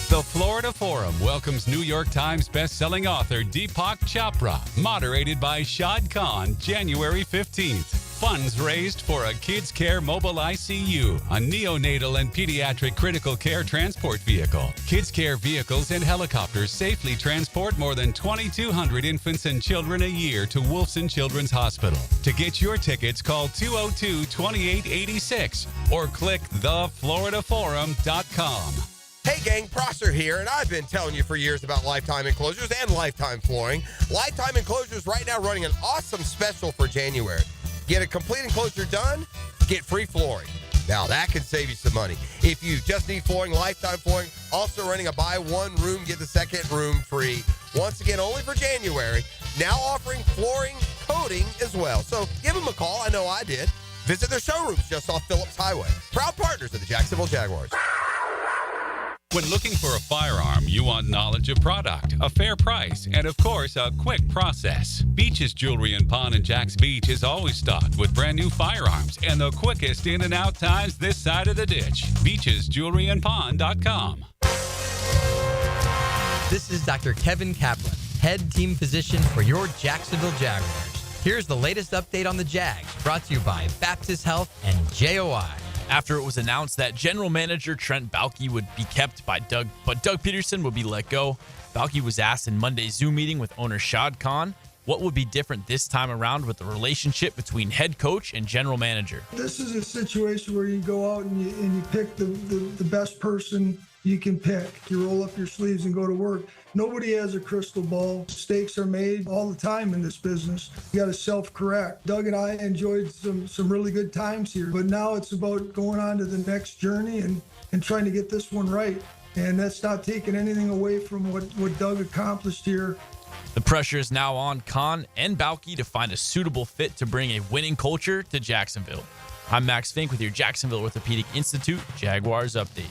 The Florida Forum welcomes New York Times bestselling author Deepak Chopra, moderated by Shad Khan, January 15th. Funds raised for a Kids Care Mobile ICU, a neonatal and pediatric critical care transport vehicle. Kids Care vehicles and helicopters safely transport more than 2,200 infants and children a year to Wolfson Children's Hospital. To get your tickets, call 202-2886 or click thefloridaforum.com. Hey gang, Prosser here, and I've been telling you for years about Lifetime Enclosures and Lifetime Flooring. Lifetime Enclosures right now running an awesome special for January. Get a complete enclosure done, get free flooring. Now that can save you some money. If you just need flooring, Lifetime Flooring also running a buy one room, get the second room free. Once again, only for January. Now offering flooring coating as well. So give them a call. I know I did. Visit their showrooms just off Phillips Highway. Proud partners of the Jacksonville Jaguars. When looking for a firearm, you want knowledge of product, a fair price, and of course, a quick process. Beach's Jewelry and Pawn in Jacks Beach is always stocked with brand new firearms and the quickest in and out times this side of the ditch. BeachesJewelryandPawn.com. This is Dr. Kevin Kaplan, head team physician for your Jacksonville Jaguars. Here's the latest update on the Jags, brought to you by Baptist Health and JOI. After it was announced that general manager Trent Baalke would be kept by Doug Peterson would be let go, Baalke was asked in Monday's Zoom meeting with owner Shad Khan what would be different this time around with the relationship between head coach and general manager. This is a situation where you go out and you pick the best person you can pick. You roll up your sleeves and go to work. Nobody has a crystal ball. Mistakes are made all the time in this business. You got to self-correct. Doug and I enjoyed some really good times here, but now it's about going on to the next journey and trying to get this one right. And that's not taking anything away from what Doug accomplished here. The pressure is now on Khan and Baalke to find a suitable fit to bring a winning culture to Jacksonville. I'm Max Fink with your Jacksonville Orthopedic Institute Jaguars update.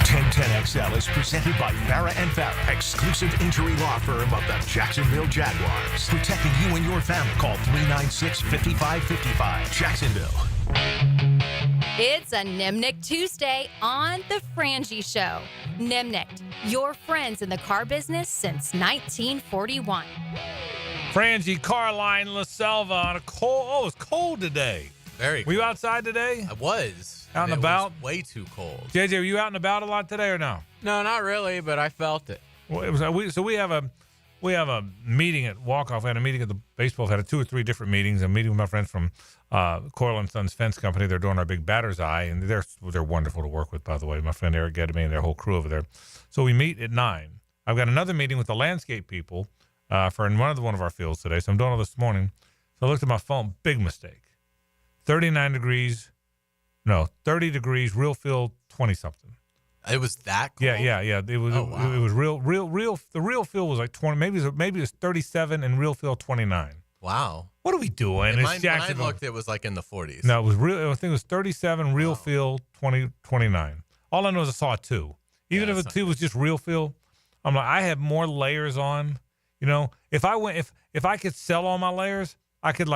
1010XL is presented by Farah & Farah, exclusive injury law firm of the Jacksonville Jaguars. Protecting you and your family. Call 396-5555. Jacksonville. It's a Nimnicht Tuesday on The Frangie Show. Nimnicht, your friends in the car business since 1941. Frangie Carlyon, La Selva on a cold. Oh, it's cold today. Very cold. Were you outside today? I was. Out and about? It was way too cold. JJ, were you out and about a lot today or no? No, not really, but I felt it. Well, it was. We have a meeting at Walkoff. We had a meeting at the baseball. We had 2 or 3 different meetings. A meeting with my friends from Coyle & Sons Fence Company. They're doing our big batter's eye, and they're wonderful to work with, by the way. My friend Eric Gedeme and their whole crew over there. So we meet at 9. I've got another meeting with the landscape people for one of our fields today. So I'm doing all this morning. So I looked at my phone. Big mistake. 30 degrees, real field, 20-something. It was that cold? Yeah. It was. Oh, wow. It was real. The real field was like 20. Maybe it was 37, and real field 29. Wow. What are we doing? When I looked, it was like in the 40s. No, it was real. I think it was 37, real field 29. All I know is I saw a 2. Even if a 2 was just real field, I'm like, I have more layers on. You know, if I could sell all my layers, I could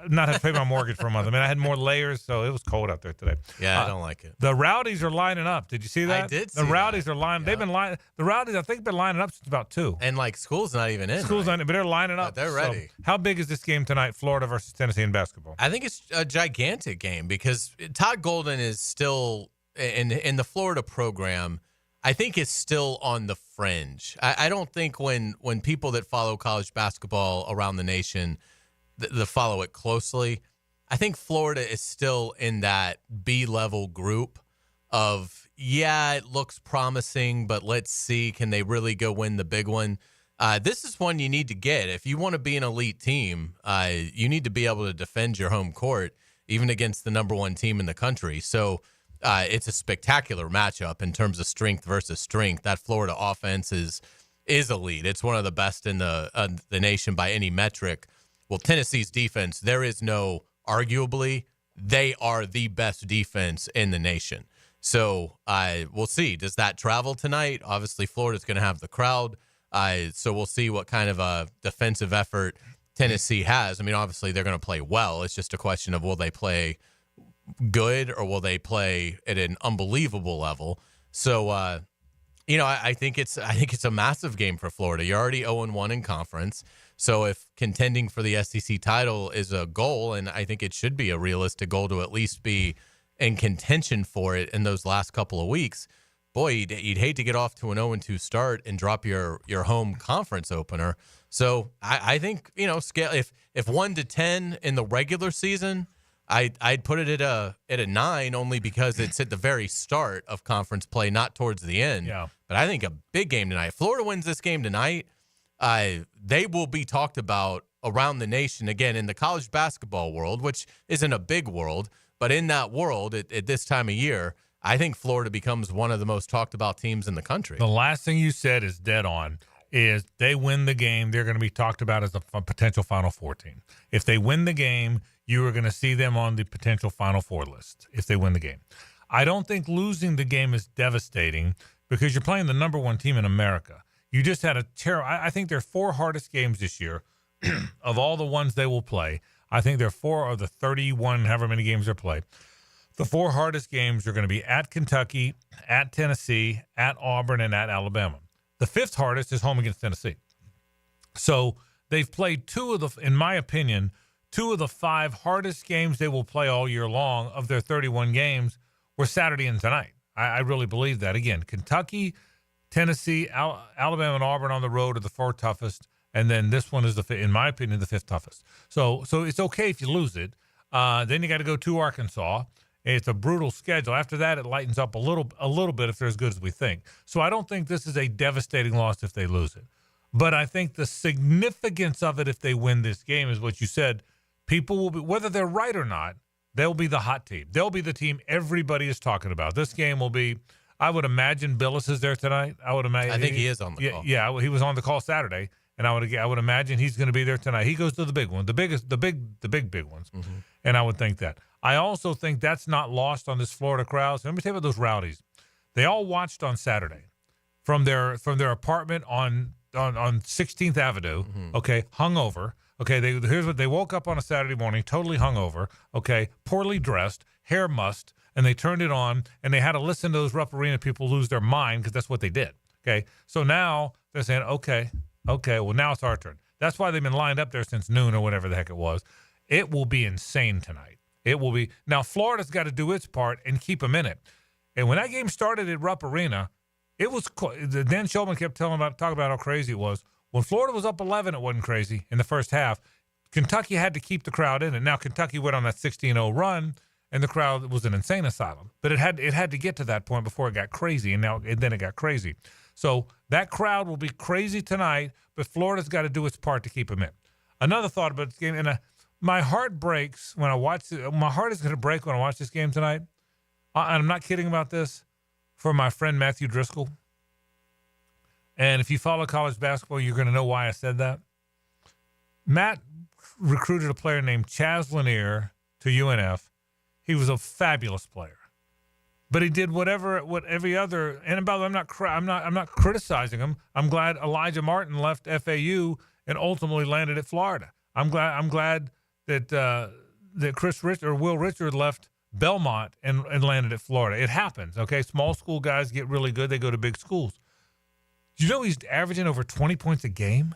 not have to pay my mortgage for a month. I mean, I had more layers, so it was cold out there today. Yeah, I don't like it. The Rowdies are lining up. Did you see that? I did see The Rowdies that. are lining. They've been lining. The Rowdies, I think, been lining up since about 2. And school's not even in. School's not in, but they're lining up. But they're ready. So how big is this game tonight, Florida versus Tennessee in basketball? I think it's a gigantic game because Todd Golden is still in the Florida program. I think is still on the fringe. I don't think when people that follow college basketball around the nation that follow it closely, I think Florida is still in that B-level group of, it looks promising, but let's see, can they really go win the big one? This is one you need to get. If you want to be an elite team, you need to be able to defend your home court, even against the number one team in the country. So it's a spectacular matchup in terms of strength versus strength. That Florida offense is elite. It's one of the best in the nation by any metric. Well, Tennessee's defense, there is no arguably, they are the best defense in the nation. So we'll see. Does that travel tonight? Obviously, Florida's going to have the crowd. So we'll see what kind of a defensive effort Tennessee has. I mean, obviously, they're going to play well. It's just a question of will they play good or will they play at an unbelievable level? So, I think it's a massive game for Florida. You're already 0-1 in conference. So if contending for the SEC title is a goal, and I think it should be a realistic goal to at least be in contention for it in those last couple of weeks, boy, you'd hate to get off to an 0-2 start and drop your home conference opener. So I think, scale if 1 to 10 in the regular season, I'd put it at a 9 only because it's at the very start of conference play, not towards the end. Yeah. But I think a big game tonight. If Florida wins this game tonight, they will be talked about around the nation again in the college basketball world, which isn't a big world, but in that world at this time of year, I think Florida becomes one of the most talked about teams in the country. The last thing you said is dead on. Is they win the game, they're going to be talked about as a potential Final Four team. If they win the game, you are going to see them on the potential Final Four list if they win the game. I don't think losing the game is devastating because you're playing the number one team in America. You just had a terrible – I think their 4 hardest games this year of all the ones they will play. I think they're 4 of the 31, however many games they're played. The 4 hardest games are going to be at Kentucky, at Tennessee, at Auburn, and at Alabama. The 5th hardest is home against Tennessee. So they've played in my opinion, 2 of the 5 hardest games they will play all year long of their 31 games were Saturday and tonight. I really believe that. Again, Kentucky, Tennessee, Alabama, and Auburn on the road are the 4 toughest. And then this one is, in my opinion, the 5th toughest. So it's okay if you lose it. Then you got to go to Arkansas. It's a brutal schedule. After that, it lightens up a little bit if they're as good as we think. So I don't think this is a devastating loss if they lose it. But I think the significance of it if they win this game is what you said. People will be, whether they're right or not, they'll be the hot team. They'll be the team everybody is talking about. This game will be, I would imagine Billis is there tonight. I think he is on the call. Yeah, he was on the call Saturday. And I would imagine he's going to be there tonight. He goes to the big one, the big ones. Mm-hmm. And I would think that. I also think that's not lost on this Florida crowd. So let me tell you about those rowdies. They all watched on Saturday from their apartment on 16th Avenue. Mm-hmm. Okay, hungover. Okay, here's what they woke up on a Saturday morning, totally hungover. Okay, poorly dressed, hair mussed, and they turned it on and they had to listen to those Rupp Arena people lose their mind because that's what they did. Okay, so now they're saying, okay, well, now it's our turn. That's why they've been lined up there since noon or whatever the heck it was. It will be insane tonight. It will be. Now, Florida's got to do its part and keep them in it. And when that game started at Rupp Arena, it was Dan Shulman kept talking about how crazy it was. When Florida was up 11, it wasn't crazy in the first half. Kentucky had to keep the crowd in it. Now, Kentucky went on that 16-0 run, and the crowd was an insane asylum. But it had to get to that point before it got crazy, and then it got crazy. So that crowd will be crazy tonight, but Florida's got to do its part to keep them in. Another thought about this game, and my heart breaks when I watch it. My heart is going to break when I watch this game tonight. And I'm not kidding about this, for my friend Matthew Driscoll. And if you follow college basketball, you're going to know why I said that. Matt recruited a player named Chaz Lanier to UNF. He was a fabulous player. But he did what every other, and by the way, I'm not criticizing him. I'm glad Elijah Martin left FAU and ultimately landed at Florida. I'm glad that Will Richard left Belmont and landed at Florida. It happens, okay? Small school guys get really good. They go to big schools. Do you know he's averaging over 20 points a game?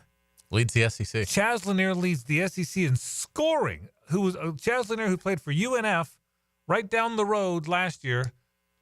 Leads the SEC. Chaz Lanier leads the SEC in scoring. Chaz Lanier, who played for UNF right down the road last year,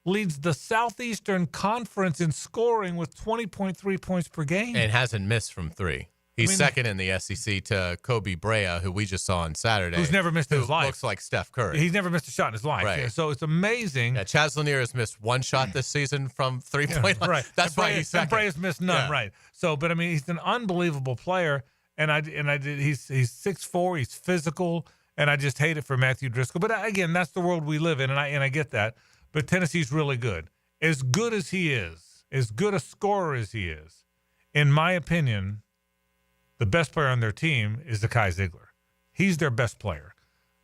leads the Southeastern Conference in scoring with 20.3 points per game. And hasn't missed from 3. He's second in the SEC to Kobe Brea, who we just saw on Saturday. Who's never missed in his life. Looks like Steph Curry. He's never missed a shot in his life. Right. Yeah, so it's amazing. Yeah, Chaz Lanier has missed one shot this season from three-point line. Right. That's why he's second. And Brea's missed none. Yeah. Right. So, but I mean, he's an unbelievable player, and he's 6'4", he's physical, and I just hate it for Matthew Driscoll. But again, that's the world we live in, and I get that. But Tennessee's really good. As good as he is, as good a scorer as he is, in my opinion, the best player on their team is Zakai Ziegler. He's their best player.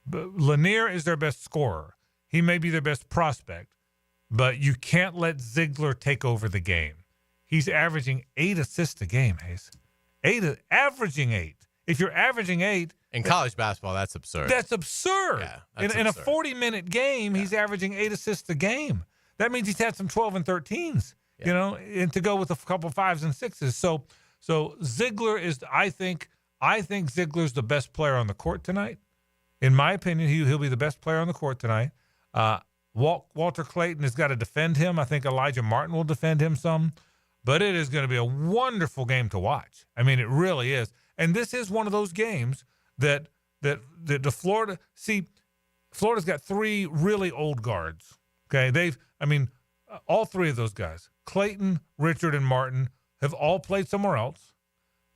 But Lanier is their best scorer. He may be their best prospect, but you can't let Ziegler take over the game. He's averaging 8 assists a game, Hays. Averaging 8. If you're averaging 8. In college basketball, that's absurd. That's absurd. Yeah, that's in a absurd. 40-minute game, he's averaging 8 assists a game. That means he's had some 12 and 13s, and to go with a couple 5s and 6s. So Ziegler is, I think Ziegler's the best player on the court tonight. In my opinion, he'll be the best player on the court tonight. Walter Clayton has got to defend him. I think Elijah Martin will defend him some. But it is going to be a wonderful game to watch. I mean, it really is. And this is one of those games that the Florida – see, Florida's got 3 really old guards. Okay, all 3 of those guys, Clayton, Richard, and Martin, have all played somewhere else.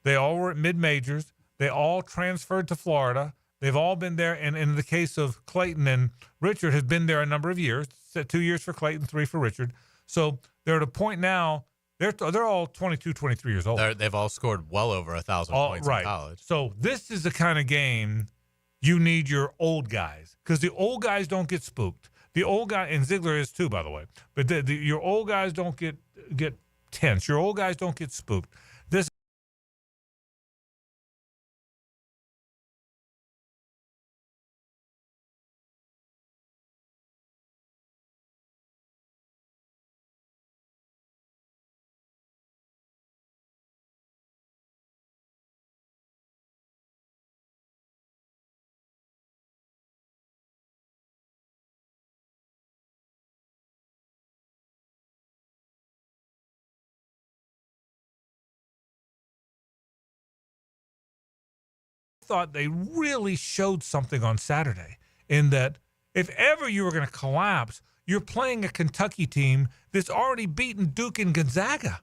They all were at mid-majors. They all transferred to Florida. They've all been there. And in the case of Clayton and Richard, have been there a number of years. 2 years for Clayton, 3 for Richard. So they're at a point now, they're all 22, 23 years old. They've all scored well over 1,000 points in college. So this is the kind of game you need your old guys, because the old guys don't get spooked. The old guy, and Ziegler is too, by the way. But your old guys don't get tense. Your old guys don't get spooked. This thought they really showed something on Saturday in that if ever you were going to collapse, you're playing a Kentucky team that's already beaten Duke and Gonzaga,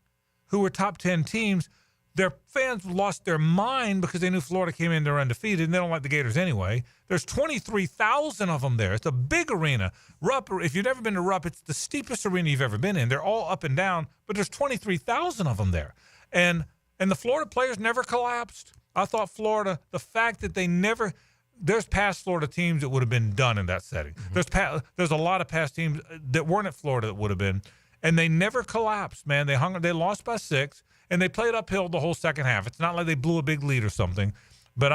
who were top 10 teams. Their fans lost their mind because they knew Florida came in there undefeated, and they don't like the Gators anyway. There's 23,000 of them there. It's a big arena. Rupp, if you've never been to Rupp, it's the steepest arena you've ever been in. They're all up and down, but there's 23,000 of them there. And the Florida players never collapsed. I thought Florida, the fact that they never – there's past Florida teams that would have been done in that setting. Mm-hmm. There's a lot of past teams that weren't at Florida that would have been, and they never collapsed, man. They lost by 6, and they played uphill the whole second half. It's not like they blew a big lead or something. But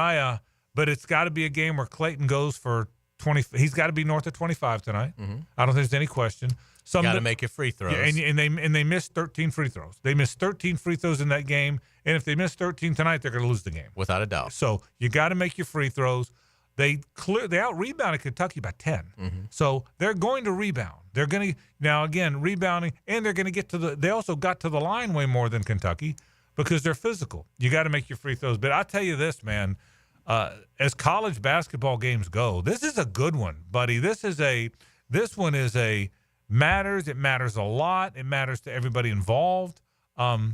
it's got to be a game where Clayton goes for 20 – he's got to be north of 25 tonight. Mm-hmm. I don't think there's any question. You got to make your free throws. Yeah, and they missed 13 free throws. They missed 13 free throws in that game, and if they miss 13 tonight, they're going to lose the game. Without a doubt. So you got to make your free throws. They out-rebounded Kentucky by 10. Mm-hmm. So they're going to rebound. They're going to – now, again, rebounding, and they're going to get to the – they also got to the line way more than Kentucky because they're physical. You got to make your free throws. But I'll tell you this, man, as college basketball games go, this is a good one, buddy. This one is a – matters. It matters a lot. It matters to everybody involved. I'm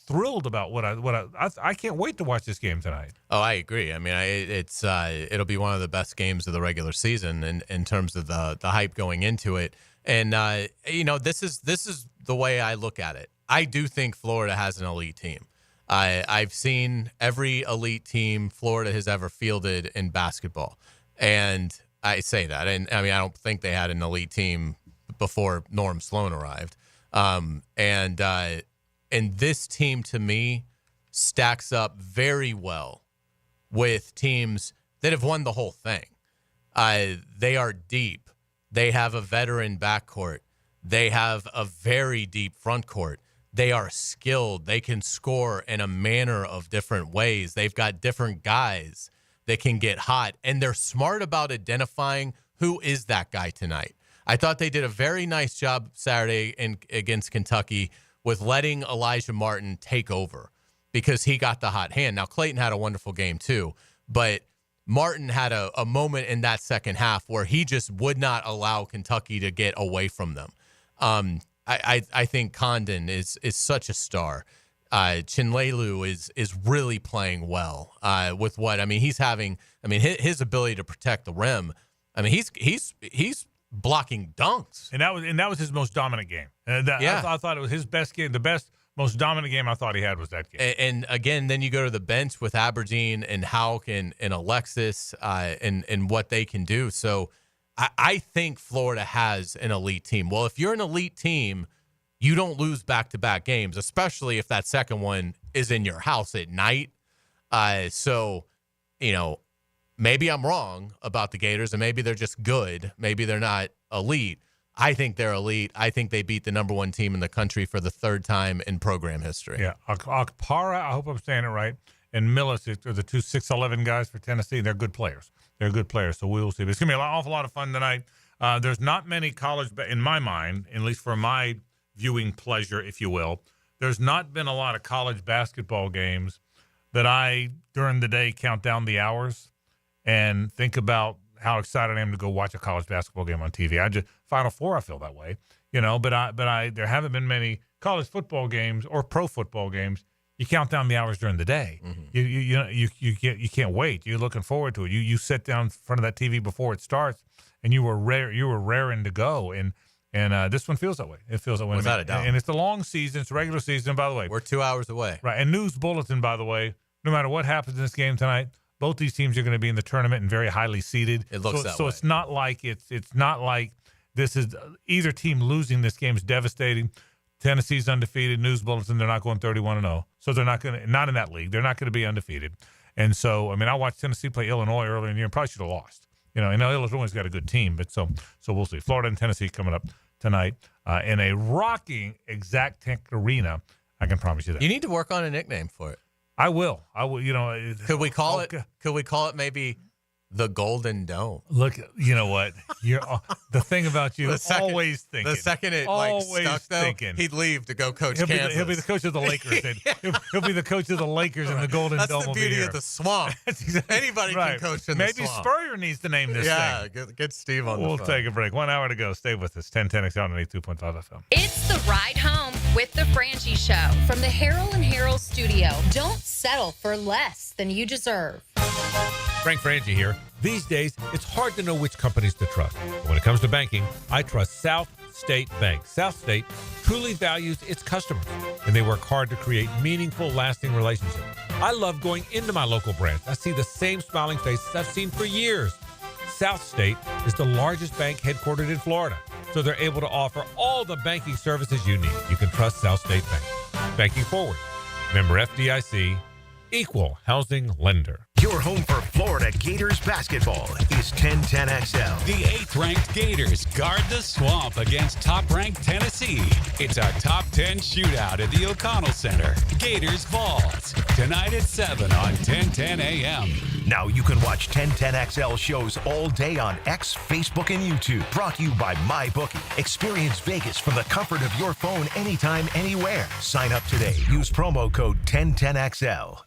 thrilled about what I can't wait to watch this game tonight. Oh, I agree. I mean, it'll be one of the best games of the regular season in terms of the hype going into it. And this is the way I look at it. I do think Florida has an elite team. I've seen every elite team Florida has ever fielded in basketball, and I say that, and I mean, I don't think they had an elite team before Norm Sloan arrived. And this team, to me, stacks up very well with teams that have won the whole thing. They are deep. They have a veteran backcourt. They have a very deep front court. They are skilled. They can score in a manner of different ways. They've got different guys that can get hot, and they're smart about identifying who is that guy tonight. I thought they did a very nice job Saturday against Kentucky with letting Elijah Martin take over. because he got the hot hand. Now, Clayton had a wonderful game too, but Martin had a moment in that second half where he just would not allow Kentucky to get away from them. I think Condon is such a star. Chinlelu is really playing well with what he's having. His ability to protect the rim. He's blocking dunks, and that was his most dominant game. I thought it was his best game. The most dominant game I thought he had was that game. And again, then you go to the bench with Aberdeen and Houck and Alexis and what they can do. So I think Florida has an elite team. Well, if you're an elite team, you don't lose back-to-back games, especially if that second one is in your house at night. Maybe I'm wrong about the Gators, and maybe they're just good. Maybe they're not elite. I think they're elite. I think they beat the number one team in the country for the third time in program history. Yeah, Okpara, I hope I'm saying it right, and Millis are the two 6'11" guys for Tennessee. They're good players. So we will see. But it's going to be an awful lot of fun tonight. There's not many college, in my mind, at least for my viewing pleasure, if you will, there's not been a lot of college basketball games that I, during the day, count down the hours and think about how excited I am to go watch a college basketball game on TV. Final Four, I feel that way, but there haven't been many college football games or pro football games. You count down the hours during the day. Mm-hmm. You can't wait. You're looking forward to it. You sit down in front of that TV before it starts, and you were raring to go. And this one feels that way. It feels that way. Without a doubt. And it's the long season. It's a regular season, by the way. We're 2 hours away. Right. And news bulletin, by the way, no matter what happens in this game tonight, both these teams are going to be in the tournament and very highly seeded. It looks that way. So it's not like this is either team losing this game is devastating. Tennessee's undefeated. News bulletin, they're not going 31-0. So they're not in that league. They're not going to be undefeated. And so, I watched Tennessee play Illinois earlier in the year and probably should have lost. And Illinois has got a good team, but so we'll see. Florida and Tennessee coming up tonight in a rocking Exactech arena. I can promise you that. You need to work on a nickname for it. I will. Could we call it maybe the Golden Dome? Look, you know what? You're the thing about you. Always thinking. The second it always stuck, thinking. He'd leave to go coach Kansas. He'll be the coach of the Lakers. He'll be the coach of the Lakers in the Golden Dome. That's the beauty of the swamp. Anybody can coach in the swamp. Maybe Spurrier needs to name this thing. Yeah, get Steve on the phone. We'll take a break. 1 hour to go. Stay with us. 1010XL 92.5 FM. It's the ride home with the Frangie Show from the Harold and Harold studio. Don't settle for less than you deserve. Frank Frangie here. These days, it's hard to know which companies to trust. When it comes to banking, I trust South State Bank. South State truly values its customers, and they work hard to create meaningful, lasting relationships. I love going into my local branch. I see the same smiling faces I've seen for years. South State is the largest bank headquartered in Florida, so they're able to offer all the banking services you need. You can trust South State Bank. Banking forward. Member FDIC. Equal housing lender. Your home for Florida Gators basketball is 1010XL. The 8th-ranked Gators guard the swamp against top-ranked Tennessee. It's our top 10 shootout at the O'Connell Center. Gators Vols. Tonight at 7 on 1010 AM. Now you can watch 1010XL shows all day on X, Facebook, and YouTube. Brought to you by MyBookie. Experience Vegas from the comfort of your phone anytime, anywhere. Sign up today. Use promo code 1010XL.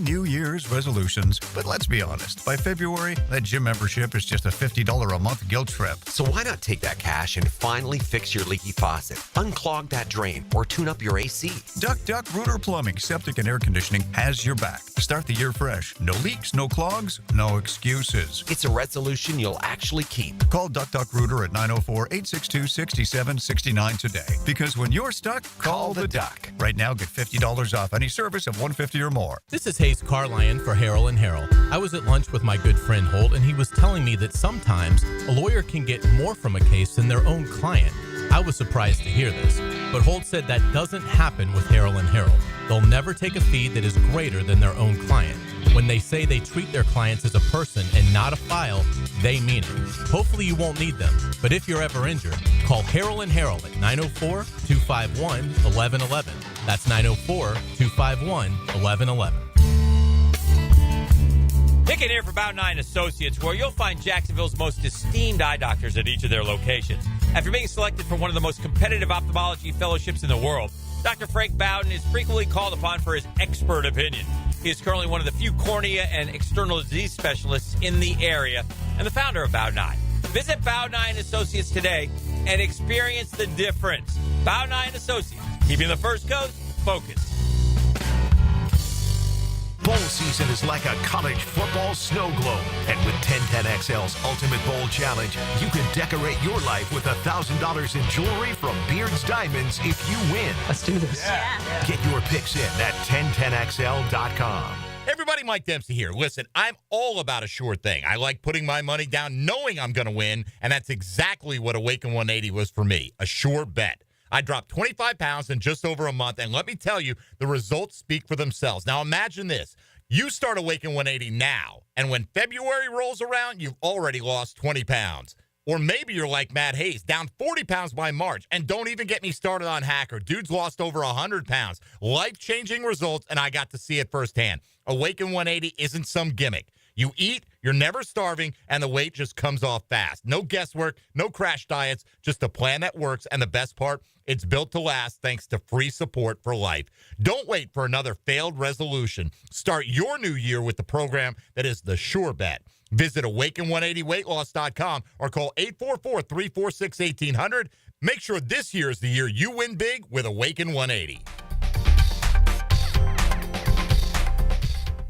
New Year's resolutions. But let's be honest, by February, that gym membership is just a $50 a month guilt trip. So why not take that cash and finally fix your leaky faucet, unclog that drain, or tune up your AC? Duck Rooter Plumbing, Septic, and Air Conditioning has your back. Start the year fresh. No leaks, no clogs, no excuses. It's a resolution you'll actually keep. Call Duck Rooter at 904-862-6769 today. Because when you're stuck, call the Duck. Right now, get $50 off any service of $150 or more. This is Hays Carlyon for Harold and Harold. I was at lunch with my good friend Holt, and he was telling me that sometimes a lawyer can get more from a case than their own client. I was surprised to hear this, but Holt said that doesn't happen with Harold and Harold. They'll never take a fee that is greater than their own client. When they say they treat their clients as a person and not a file, they mean it. Hopefully you won't need them, but if you're ever injured, call Harold and Harold at 904-251-1111. That's 904-251-1111. Picking here for Bound 9 Associates, where you'll find Jacksonville's most esteemed eye doctors at each of their locations. After being selected for one of the most competitive ophthalmology fellowships in the world, Dr. Frank Bowden is frequently called upon for his expert opinion. He is currently one of the few cornea and external disease specialists in the area and the founder of Bowden Eye. Visit Bowden Eye & Associates today and experience the difference. Bowden Eye & Associates, keeping the First Coast focused. Bowl season is like a college football snow globe. And with 1010XL's Ultimate Bowl Challenge, you can decorate your life with $1,000 in jewelry from Beard's Diamonds if you win. Let's do this. Yeah. Get your picks in at 1010XL.com. Everybody, Mike Dempsey here. Listen, I'm all about a sure thing. I like putting my money down knowing I'm going to win, and that's exactly what Awaken 180 was for me, a sure bet. I dropped 25 pounds in just over a month, and let me tell you, the results speak for themselves. Now, imagine this. You start Awaken 180 now, and when February rolls around, you've already lost 20 pounds. Or maybe you're like Matt Hays, down 40 pounds by March, and don't even get me started on Hacker. Dude's lost over 100 pounds. Life-changing results, and I got to see it firsthand. Awaken 180 isn't some gimmick. You eat, you're never starving, and the weight just comes off fast. No guesswork, no crash diets, just a plan that works, and the best part, it's built to last thanks to free support for life. Don't wait for another failed resolution. Start your new year with the program that is the sure bet. Visit Awaken180weightloss.com or call 844-346-1800. Make sure this year is the year you win big with Awaken 180.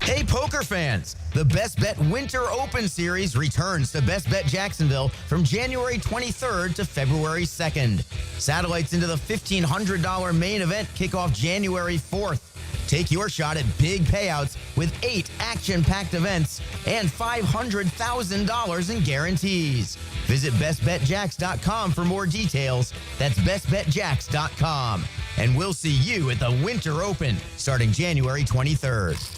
Hey, poker fans! The Best Bet Winter Open Series returns to Best Bet Jacksonville from January 23rd to February 2nd. Satellites into the $1,500 main event kick off January 4th. Take your shot at big payouts with 8 action-packed events and $500,000 in guarantees. Visit bestbetjacks.com for more details. That's bestbetjacks.com. And we'll see you at the Winter Open starting January 23rd.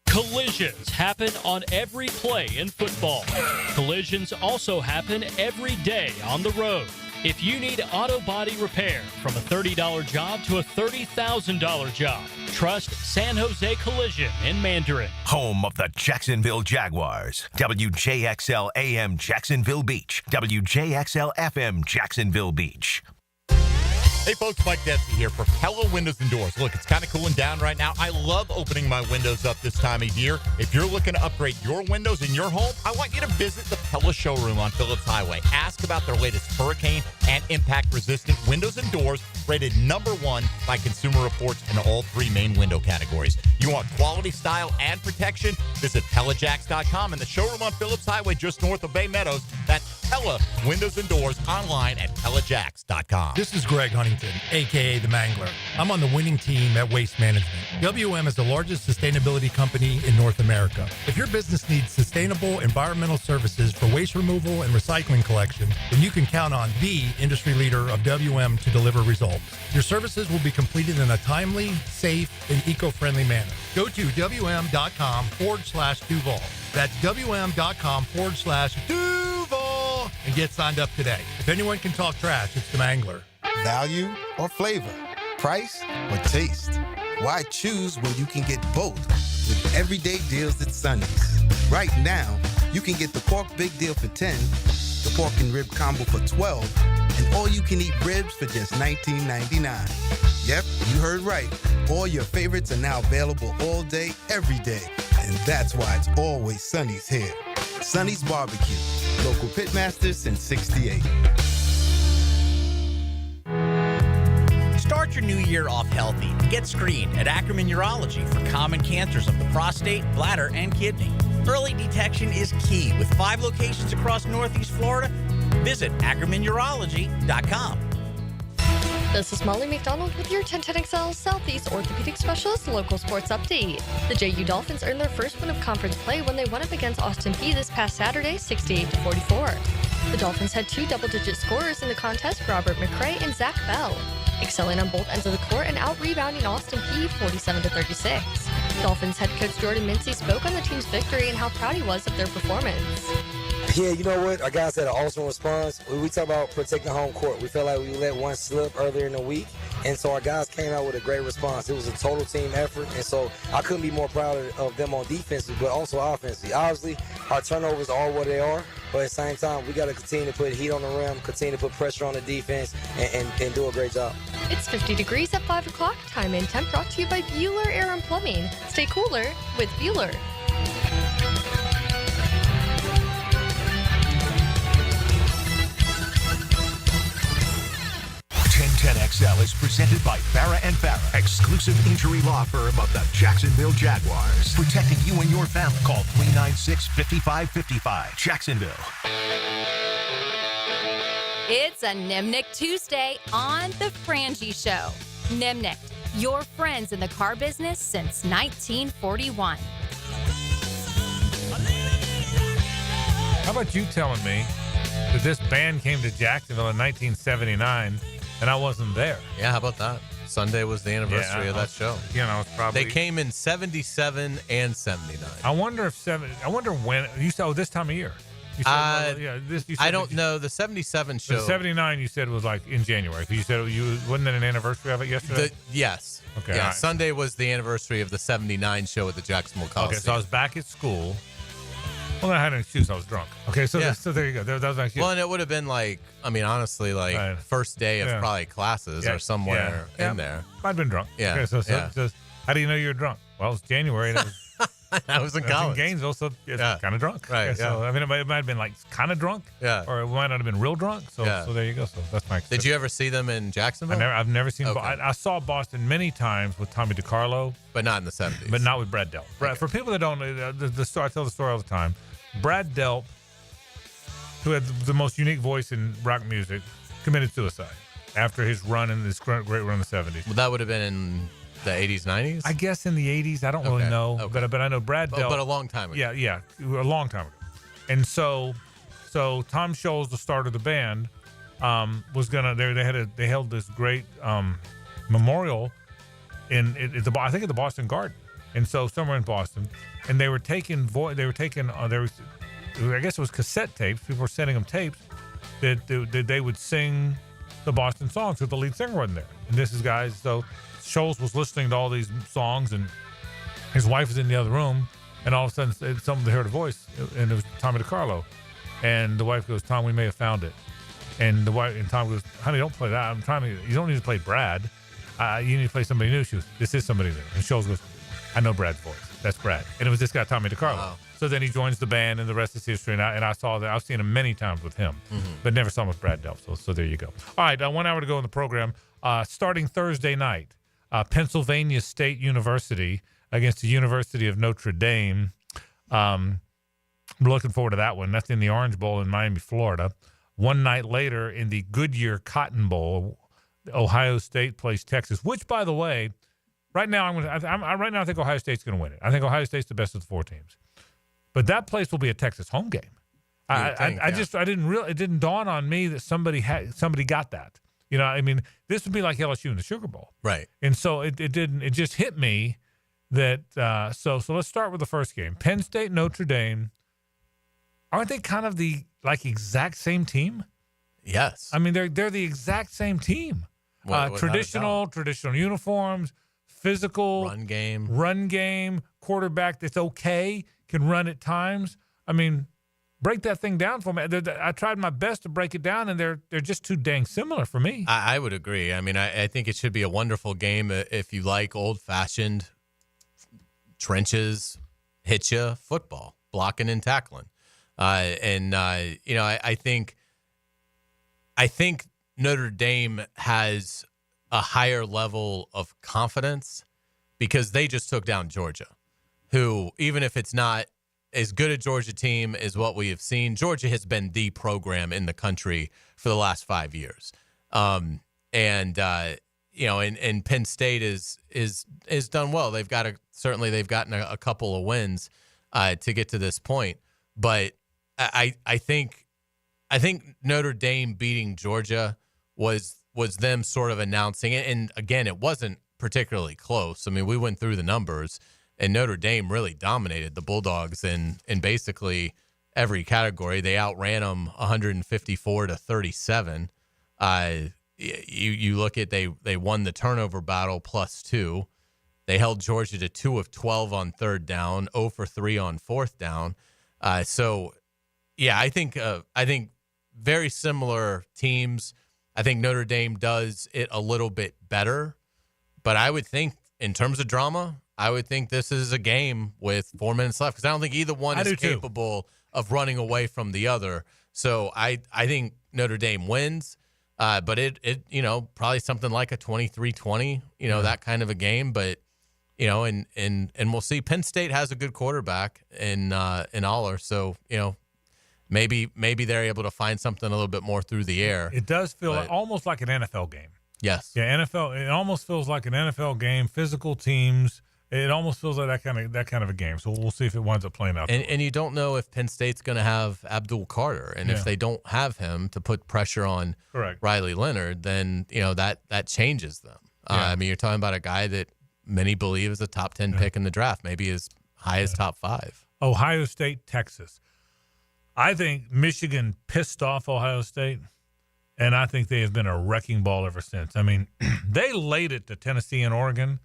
Collisions happen on every play in football. Collisions also happen every day on the road. If you need auto body repair, from a $30 job to a $30,000 job, trust San Jose Collision in Mandarin. Home of the Jacksonville Jaguars. WJXL AM Jacksonville Beach. WJXL FM Jacksonville Beach. Hey folks, Mike Dempsey here for Pella Windows and Doors. Look, it's kind of cooling down right now. I love opening my windows up this time of year. If you're looking to upgrade your windows in your home, I want you to visit the Pella showroom on Phillips Highway. Ask about their latest hurricane and impact-resistant windows and doors, rated #1 by Consumer Reports in all 3 main window categories. You want quality, style, and protection? Visit PellaJacks.com and the showroom on Phillips Highway just north of Bay Meadows. That's Pella Windows and Doors online at PellaJacks.com. This is Greg Huntington, a.k.a. The Mangler. I'm on the winning team at Waste Management. WM is the largest sustainability company in North America. If your business needs sustainable environmental services for waste removal and recycling collection, then you can count on the industry leader of WM to deliver results. Your services will be completed in a timely, safe, and eco-friendly manner. Go to WM.com/Duval. That's WM.com/Duval and get signed up today. If anyone can talk trash, it's the Mangler. Value or flavor? Price or taste? Why choose when you can get both with everyday deals at Sonny's? Right now, you can get the pork big deal for $10, the pork and rib combo for $12, and all you can eat ribs for just $19.99. Yep, you heard right. All your favorites are now available all day, every day. And that's why it's always Sonny's here. Sonny's Barbecue. Local pitmasters since '68. Start your new year off healthy. Get screened at Ackerman Urology for common cancers of the prostate, bladder, and kidney. Early detection is key with 5 locations across Northeast Florida. Visit AckermanUrology.com. This is Molly McDonald with your 1010XL Southeast Orthopedic Specialist Local Sports Update. The JU Dolphins earned their first win of conference play when they went up against Austin Peay this past Saturday, 68-44. The Dolphins had 2 double-digit scorers in the contest, Robert McCray and Zach Bell, excelling on both ends of the court and out-rebounding Austin Peay 47-36. Dolphins head coach Jordan Mincy spoke on the team's victory and how proud he was of their performance. Yeah, you know what? Our guys had an awesome response. We talk about protecting home court. We felt like we let one slip earlier in the week, And so our guys came out with a great response. It was a total team effort, and so I couldn't be more proud of them on defense, but also offensively. Obviously, our turnovers are what they are, but at the same time, we got to continue to put heat on the rim, continue to put pressure on the defense, and do a great job. It's 50 degrees at 5 o'clock. Time and temp brought to you by Bueller Air and Plumbing. Stay cooler with Bueller. 1010XL is presented by Farah and Farah, exclusive injury law firm of the Jacksonville Jaguars. Protecting you and your family. Call 396-5555. Jacksonville. It's a Nimnick Tuesday on The Frangie Show. Nimnick, your friends in the car business since 1941. How about you telling me that this band came to Jacksonville in 1979 and I wasn't there? Yeah, how about that? Sunday was the anniversary of that show. You know, it's probably they came in 77 and 79. I wonder when you said this time of year. You said, I don't know. The 77 show. The 79 you said was like in January. Because you said wasn't it an anniversary of it yesterday? Yes. Okay. Yeah. Right. Sunday was the anniversary of the 79 show at the Jacksonville Coliseum. Okay, so I was back at school. Well, I had an excuse. I was drunk. Okay, so there you go. That was my excuse. Well, and it would have been like, I mean, honestly, like first day of probably classes or somewhere in there. I'd been drunk. Yeah. Okay, so how do you know you were drunk? Well, it's January and it was. I was in college. In Gainesville, so it's kind of drunk. Right. Okay, so I mean, it might have been like kind of drunk. Yeah. Or it might not have been real drunk. So there you go. So that's my excuse. Did you ever see them in Jacksonville? I've never seen. Okay. I saw Boston many times with Tommy DiCarlo, but not in the 70s. But not with Brad Delp. For people that don't know, the story, I tell the story all the time. Brad Delp, who had the most unique voice in rock music, committed suicide after his run in this great run in the 70s. Well, that would have been in the 80s, 90s? I guess in the 80s. I don't really know. Okay. But I know Brad Delp. But a long time ago. Yeah, a long time ago. And so Tom Scholes, the start of the band, was gonna. They held this great memorial I think at the Boston Garden. And so somewhere in Boston, and they were taking I guess it was cassette tapes. People were sending them tapes that they would sing the Boston songs, but the lead singer wasn't there. And this is guys. So Scholes was listening to all these songs, and his wife was in the other room, and all of a sudden, someone heard a voice, and it was Tommy DiCarlo. And the wife goes, "Tom, we may have found it." And Tom goes, "Honey, don't play that. You don't need to play Brad. You need to play somebody new." She goes, "This is somebody new." And Scholes goes, "I know Brad's voice. That's Brad." And it was this guy, Tommy DiCarlo. Wow. So then he joins the band, and the rest is history. And I saw that. I've seen him many times with him, but never saw him with Brad Delp. So there you go. All right, 1 hour to go in the program. Starting Thursday night, Pennsylvania State University against the University of Notre Dame. I'm looking forward to that one. That's in the Orange Bowl in Miami, Florida. One night later, in the Goodyear Cotton Bowl, Ohio State plays Texas, which, by the way, right now I think Ohio State's going to win it. I think Ohio State's the best of the four teams, but that place will be a Texas home game. It didn't dawn on me that somebody got that. You know, I mean, this would be like LSU in the Sugar Bowl, right? And so it didn't. It just hit me that. So let's start with the first game: Penn State, Notre Dame. Aren't they kind of the exact same team? Yes. I mean, they're the exact same team. Traditional uniforms, physical run game, quarterback that's okay, can run at times. I mean, break that thing down for me. I tried my best to break it down, and they're just too dang similar for me. I would agree. I mean, I think it should be a wonderful game if you like old-fashioned trenches, hit you football, blocking and tackling. I think Notre Dame has a higher level of confidence because they just took down Georgia, who, even if it's not as good a Georgia team as what we have seen, Georgia has been the program in the country for the last 5 years. And Penn State is done well. They've gotten a couple of wins to get to this point, but I think Notre Dame beating Georgia was them sort of announcing it. And again, it wasn't particularly close. I mean, we went through the numbers, and Notre Dame really dominated the Bulldogs in basically every category. They outran them 154-37. you look at they won the turnover battle +2. They held Georgia to 2 of 12 on third down, 0 for 3 on fourth down. So, yeah, I think very similar teams. I think Notre Dame does it a little bit better, but I would think in terms of drama, I would think this is a game with 4 minutes left because I don't think either one is capable of running away from the other. So I think Notre Dame wins, but it probably something like a 23-20, that kind of a game. But and we'll see. Penn State has a good quarterback in Aller, so maybe they're able to find something a little bit more through the air. It does feel almost like an NFL game. Yes. Yeah, NFL. It almost feels like an NFL game. Physical teams. It almost feels like that kind of a game. So we'll see if it winds up playing out. And you don't know if Penn State's going to have Abdul Carter, and if they don't have him to put pressure on Riley Leonard, then that changes them. I mean, you're talking about a guy that many believe is a top 10 pick in the draft, maybe as high as top 5. Ohio State, Texas. I think Michigan pissed off Ohio State, and I think they have been a wrecking ball ever since. I mean, they laid it to Tennessee and Oregon.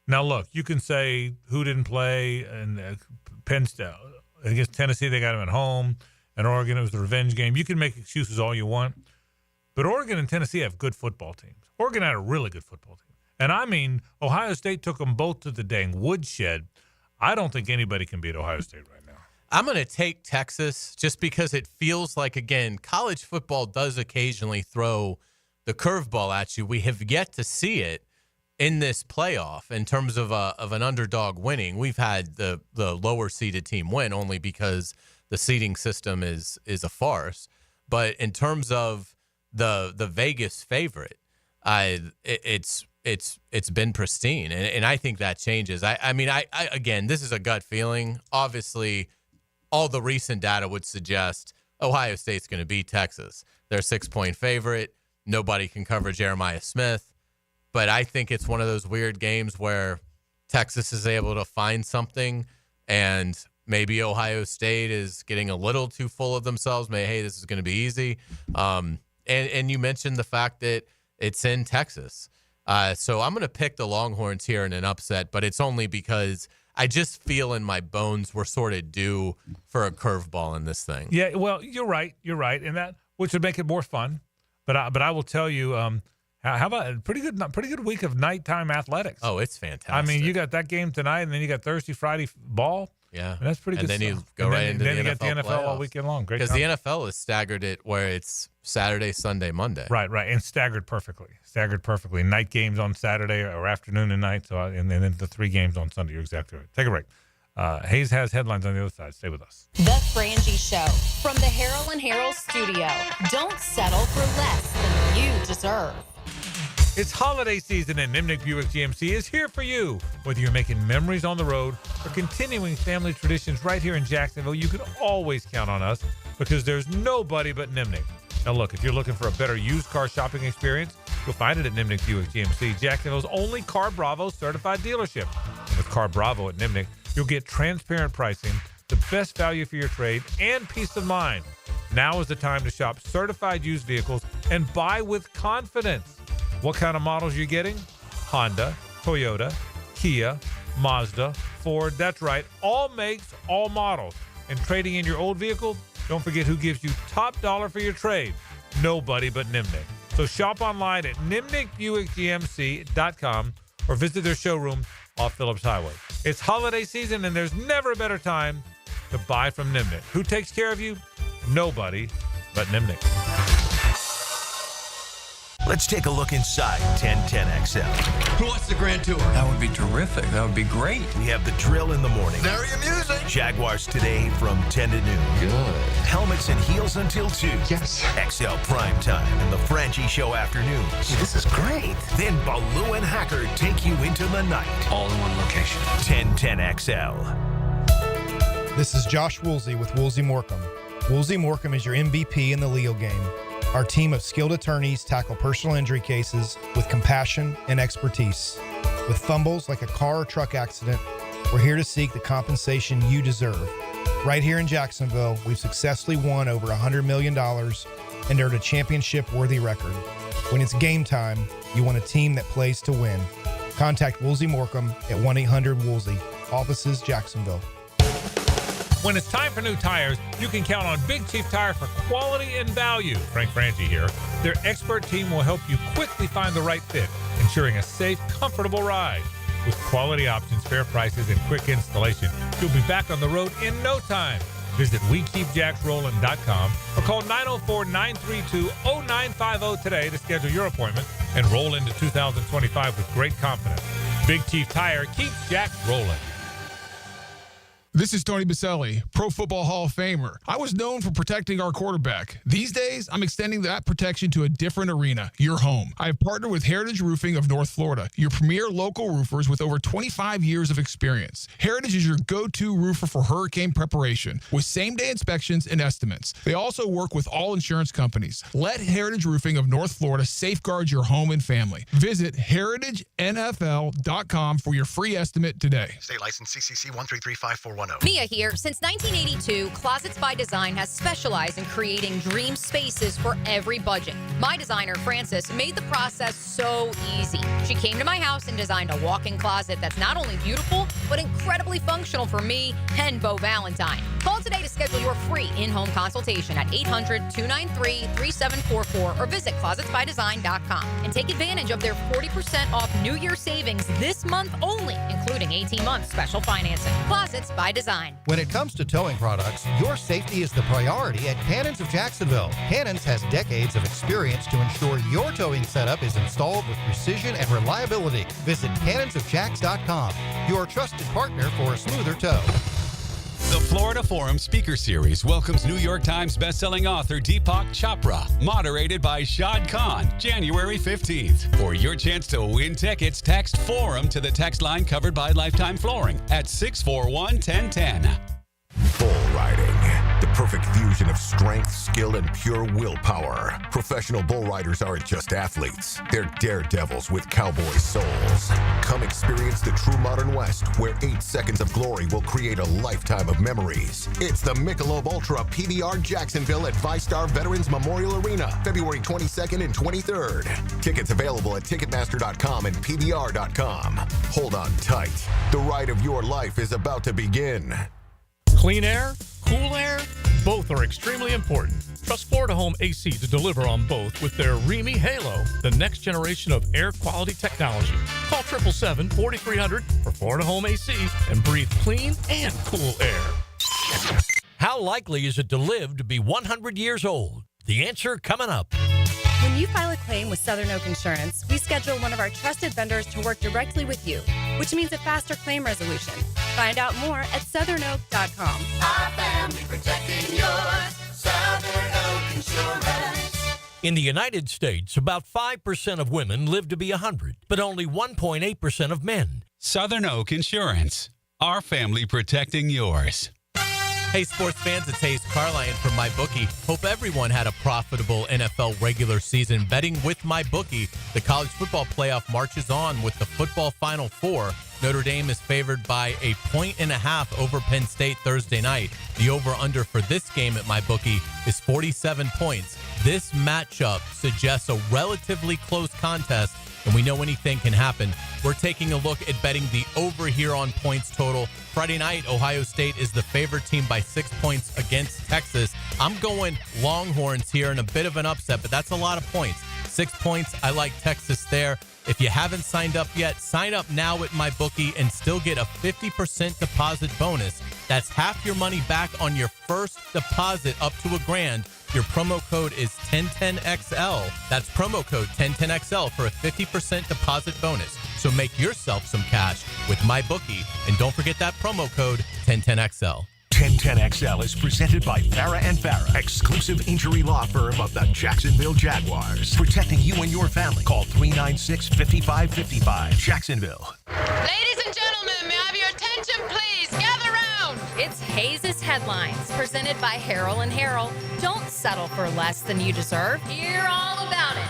Now, look, you can say who didn't play, and Penn State against Tennessee, they got him at home, and Oregon, it was the revenge game. You can make excuses all you want, but Oregon and Tennessee have good football teams. Oregon had a really good football team. And I mean, Ohio State took them both to the dang woodshed. I don't think anybody can beat Ohio State right now. I'm going to take Texas just because it feels like, again, college football does occasionally throw the curveball at you. We have yet to see it in this playoff in terms of an underdog winning. We've had the lower seeded team win only because the seeding system is a farce. But in terms of the Vegas favorite, it's been pristine, and I think that changes. I mean, again, this is a gut feeling. Obviously, all the recent data would suggest Ohio State's going to beat Texas. They're a 6-point favorite. Nobody can cover Jeremiah Smith. But I think it's one of those weird games where Texas is able to find something, and maybe Ohio State is getting a little too full of themselves. Hey, this is going to be easy. And you mentioned the fact that it's in Texas. So I'm going to pick the Longhorns here in an upset, but it's only because I just feel in my bones we're sort of due for a curveball in this thing. Yeah, well, you're right, and that which would make it more fun. But I will tell you, how about a pretty good week of nighttime athletics? Oh, it's fantastic. I mean, you got that game tonight, and then you got Thursday, Friday ball. Yeah, and that's pretty good. And then stuff. you go right into the NFL. Then you get the NFL playoffs all weekend long. Great, because the NFL has staggered it where it's Saturday, Sunday, Monday. Right, and staggered perfectly. Night games on Saturday or afternoon and night. So and then the 3 games on Sunday. You're exactly right. Take a break. Hayes has headlines on the other side. Stay with us. The Frangie Show from the Harold and Harold studio. Don't settle for less than you deserve. It's holiday season, and Nimnick Buick GMC is here for you. Whether you're making memories on the road or continuing family traditions right here in Jacksonville, you can always count on us because there's nobody but Nimnick. Now, look, if you're looking for a better used car shopping experience, you'll find it at Nimnick Buick GMC, Jacksonville's only Car Bravo certified dealership. And with Car Bravo at Nimnick, you'll get transparent pricing, the best value for your trade, and peace of mind. Now is the time to shop certified used vehicles and buy with confidence. What kind of models are you getting? Honda, Toyota, Kia, Mazda, Ford. That's right. All makes, all models. And trading in your old vehicle, don't forget who gives you top dollar for your trade. Nobody but Nimnick. So shop online at nimnickbuickgmc.com or visit their showroom off Phillips Highway. It's holiday season, and there's never a better time to buy from Nimnick. Who takes care of you? Nobody but Nimnick. Let's take a look inside 1010XL. Who wants the Grand Tour? That would be terrific. That would be great. We have the drill in the morning. Very amusing. Jaguars today from 10 to noon. Good. Helmets and heels until 2. Yes. XL Prime Time and the Frangie Show afternoons. This is great. Then Baloo and Hacker take you into the night. All in one location. 1010XL. This is Josh Woolsey with Woolsey Morecambe. Woolsey Morecambe is your MVP in the legal game. Our team of skilled attorneys tackle personal injury cases with compassion and expertise. With fumbles like a car or truck accident, we're here to seek the compensation you deserve. Right here in Jacksonville, we've successfully won over $100 million and earned a championship-worthy record. When it's game time, you want a team that plays to win. Contact Woolsey Morecambe at 1-800-WOOLSEY. Offices, Jacksonville. When it's time for new tires, you can count on Big Chief Tire for quality and value. Frank Frangie here. Their expert team will help you quickly find the right fit, ensuring a safe, comfortable ride. With quality options, fair prices, and quick installation, you'll be back on the road in no time. Visit WeKeepJacksRollin.com or call 904-932-0950 today to schedule your appointment and roll into 2025 with great confidence. Big Chief Tire keeps Jacks rolling. This is Tony Baselli, Pro Football Hall of Famer. I was known for protecting our quarterback. These days, I'm extending that protection to a different arena, your home. I have partnered with Heritage Roofing of North Florida, your premier local roofers with over 25 years of experience. Heritage is your go-to roofer for hurricane preparation with same-day inspections and estimates. They also work with all insurance companies. Let Heritage Roofing of North Florida safeguard your home and family. Visit heritagenfl.com for your free estimate today. State license CCC 1335410. Mia here. Since 1982, Closets by Design has specialized in creating dream spaces for every budget. My designer, Frances, made the process so easy. She came to my house and designed a walk-in closet that's not only beautiful, but incredibly functional for me and Beau Valentine. Call today to schedule your free in-home consultation at 800-293-3744 or visit closetsbydesign.com and take advantage of their 40% off New Year savings this month only, including 18-month special financing. Closets by Design. When it comes to towing products, your safety is the priority at Cannons of Jacksonville. Cannons has decades of experience to ensure your towing setup is installed with precision and reliability. Visit cannonsofjacks.com, your trusted partner for a smoother tow. The Florida Forum Speaker Series welcomes New York Times bestselling author Deepak Chopra, moderated by Shad Khan, January 15th. For your chance to win tickets, text FORUM to the text line covered by Lifetime Flooring at 641-1010. Bull riding. The perfect fusion of strength, skill, and pure willpower. Professional bull riders aren't just athletes. They're daredevils with cowboy souls. Come experience the true modern West, where 8 seconds of glory will create a lifetime of memories. It's the Michelob Ultra PBR Jacksonville at ViStar Veterans Memorial Arena, February 22nd and 23rd. Tickets available at Ticketmaster.com and PBR.com. Hold on tight. The ride of your life is about to begin. Clean air, cool air, both are extremely important. Trust Florida Home AC to deliver on both with their Remy Halo, the next generation of air quality technology. Call 777-4300 for Florida Home AC and breathe clean and cool air. How likely is it to live to be 100 years old? The answer coming up. When you file a claim with Southern Oak Insurance, we schedule one of our trusted vendors to work directly with you, which means a faster claim resolution. Find out more at southernoak.com. Our family protecting yours, Southern Oak Insurance. In the United States, about 5% of women live to be 100, but only 1.8% of men. Southern Oak Insurance. Our family protecting yours. Hey, sports fans, it's Hays Carlyon from MyBookie. Hope everyone had a profitable NFL regular season. Betting with MyBookie, the college football playoff marches on with the football Final Four. Notre Dame is favored by 1.5 over Penn State Thursday night. The over-under for this game at MyBookie is 47 points. This matchup suggests a relatively close contest, and we know anything can happen. We're taking a look at betting the over here on points total. Friday night, Ohio State is the favorite team by 6 points against Texas. I'm going Longhorns here in a bit of an upset, but that's a lot of points. 6 points, I like Texas there. If you haven't signed up yet, sign up now at MyBookie and still get a 50% deposit bonus. That's half your money back on your first deposit up to $1,000. Your promo code is 1010XL. That's promo code 1010XL for a 50% deposit bonus. So make yourself some cash with MyBookie. And don't forget that promo code 1010XL. 1010XL is presented by Farah & Farah, exclusive injury law firm of the Jacksonville Jaguars. Protecting you and your family. Call 396-5555. Jacksonville. Ladies and gentlemen, may I have your attention, please? Gather round. It's Hays' Headlines, presented by Harrell & Harrell. Don't settle for less than you deserve. Hear all about it.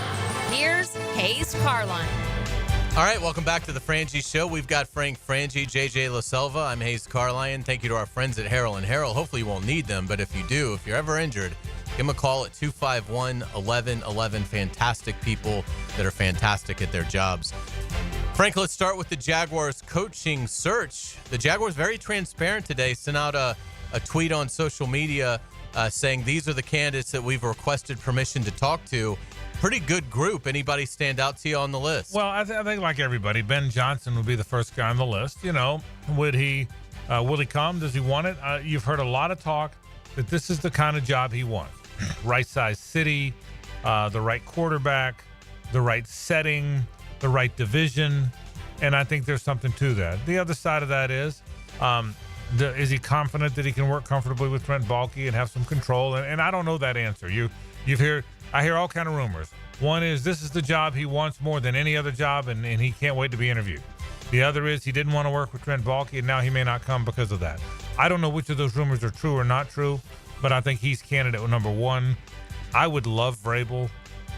Here's Hays Carlyon. All right, welcome back to the Frangie Show. We've got Frank Frangie, JJ LaSelva. I'm Hays Carlyon. Thank you to our friends at Harrell & Harrell. Hopefully you won't need them, but if you do, if you're ever injured, Give them a call at 251-1111. Fantastic people that are fantastic at their jobs. Frank, let's start with the Jaguars coaching search. The Jaguars very transparent today, sent out a tweet on social media saying these are the candidates that we've requested permission to talk to. Pretty good group. Anybody stand out to you on the list? Well, I think like everybody, Ben Johnson would be the first guy on the list. You know, will he come? Does he want it? You've heard a lot of talk that this is the kind of job he wants. Right size city, the right quarterback, the right setting, the right division, and I think there's something to that. The other side of that is he confident that he can work comfortably with Trent Baalke and have some control? And I don't know that answer. I hear all kind of rumors. One is this is the job he wants more than any other job, and he can't wait to be interviewed. The other is he didn't want to work with Trent Baalke, and now he may not come because of that. I don't know which of those rumors are true or not true, but I think he's candidate number one. I would love Vrabel.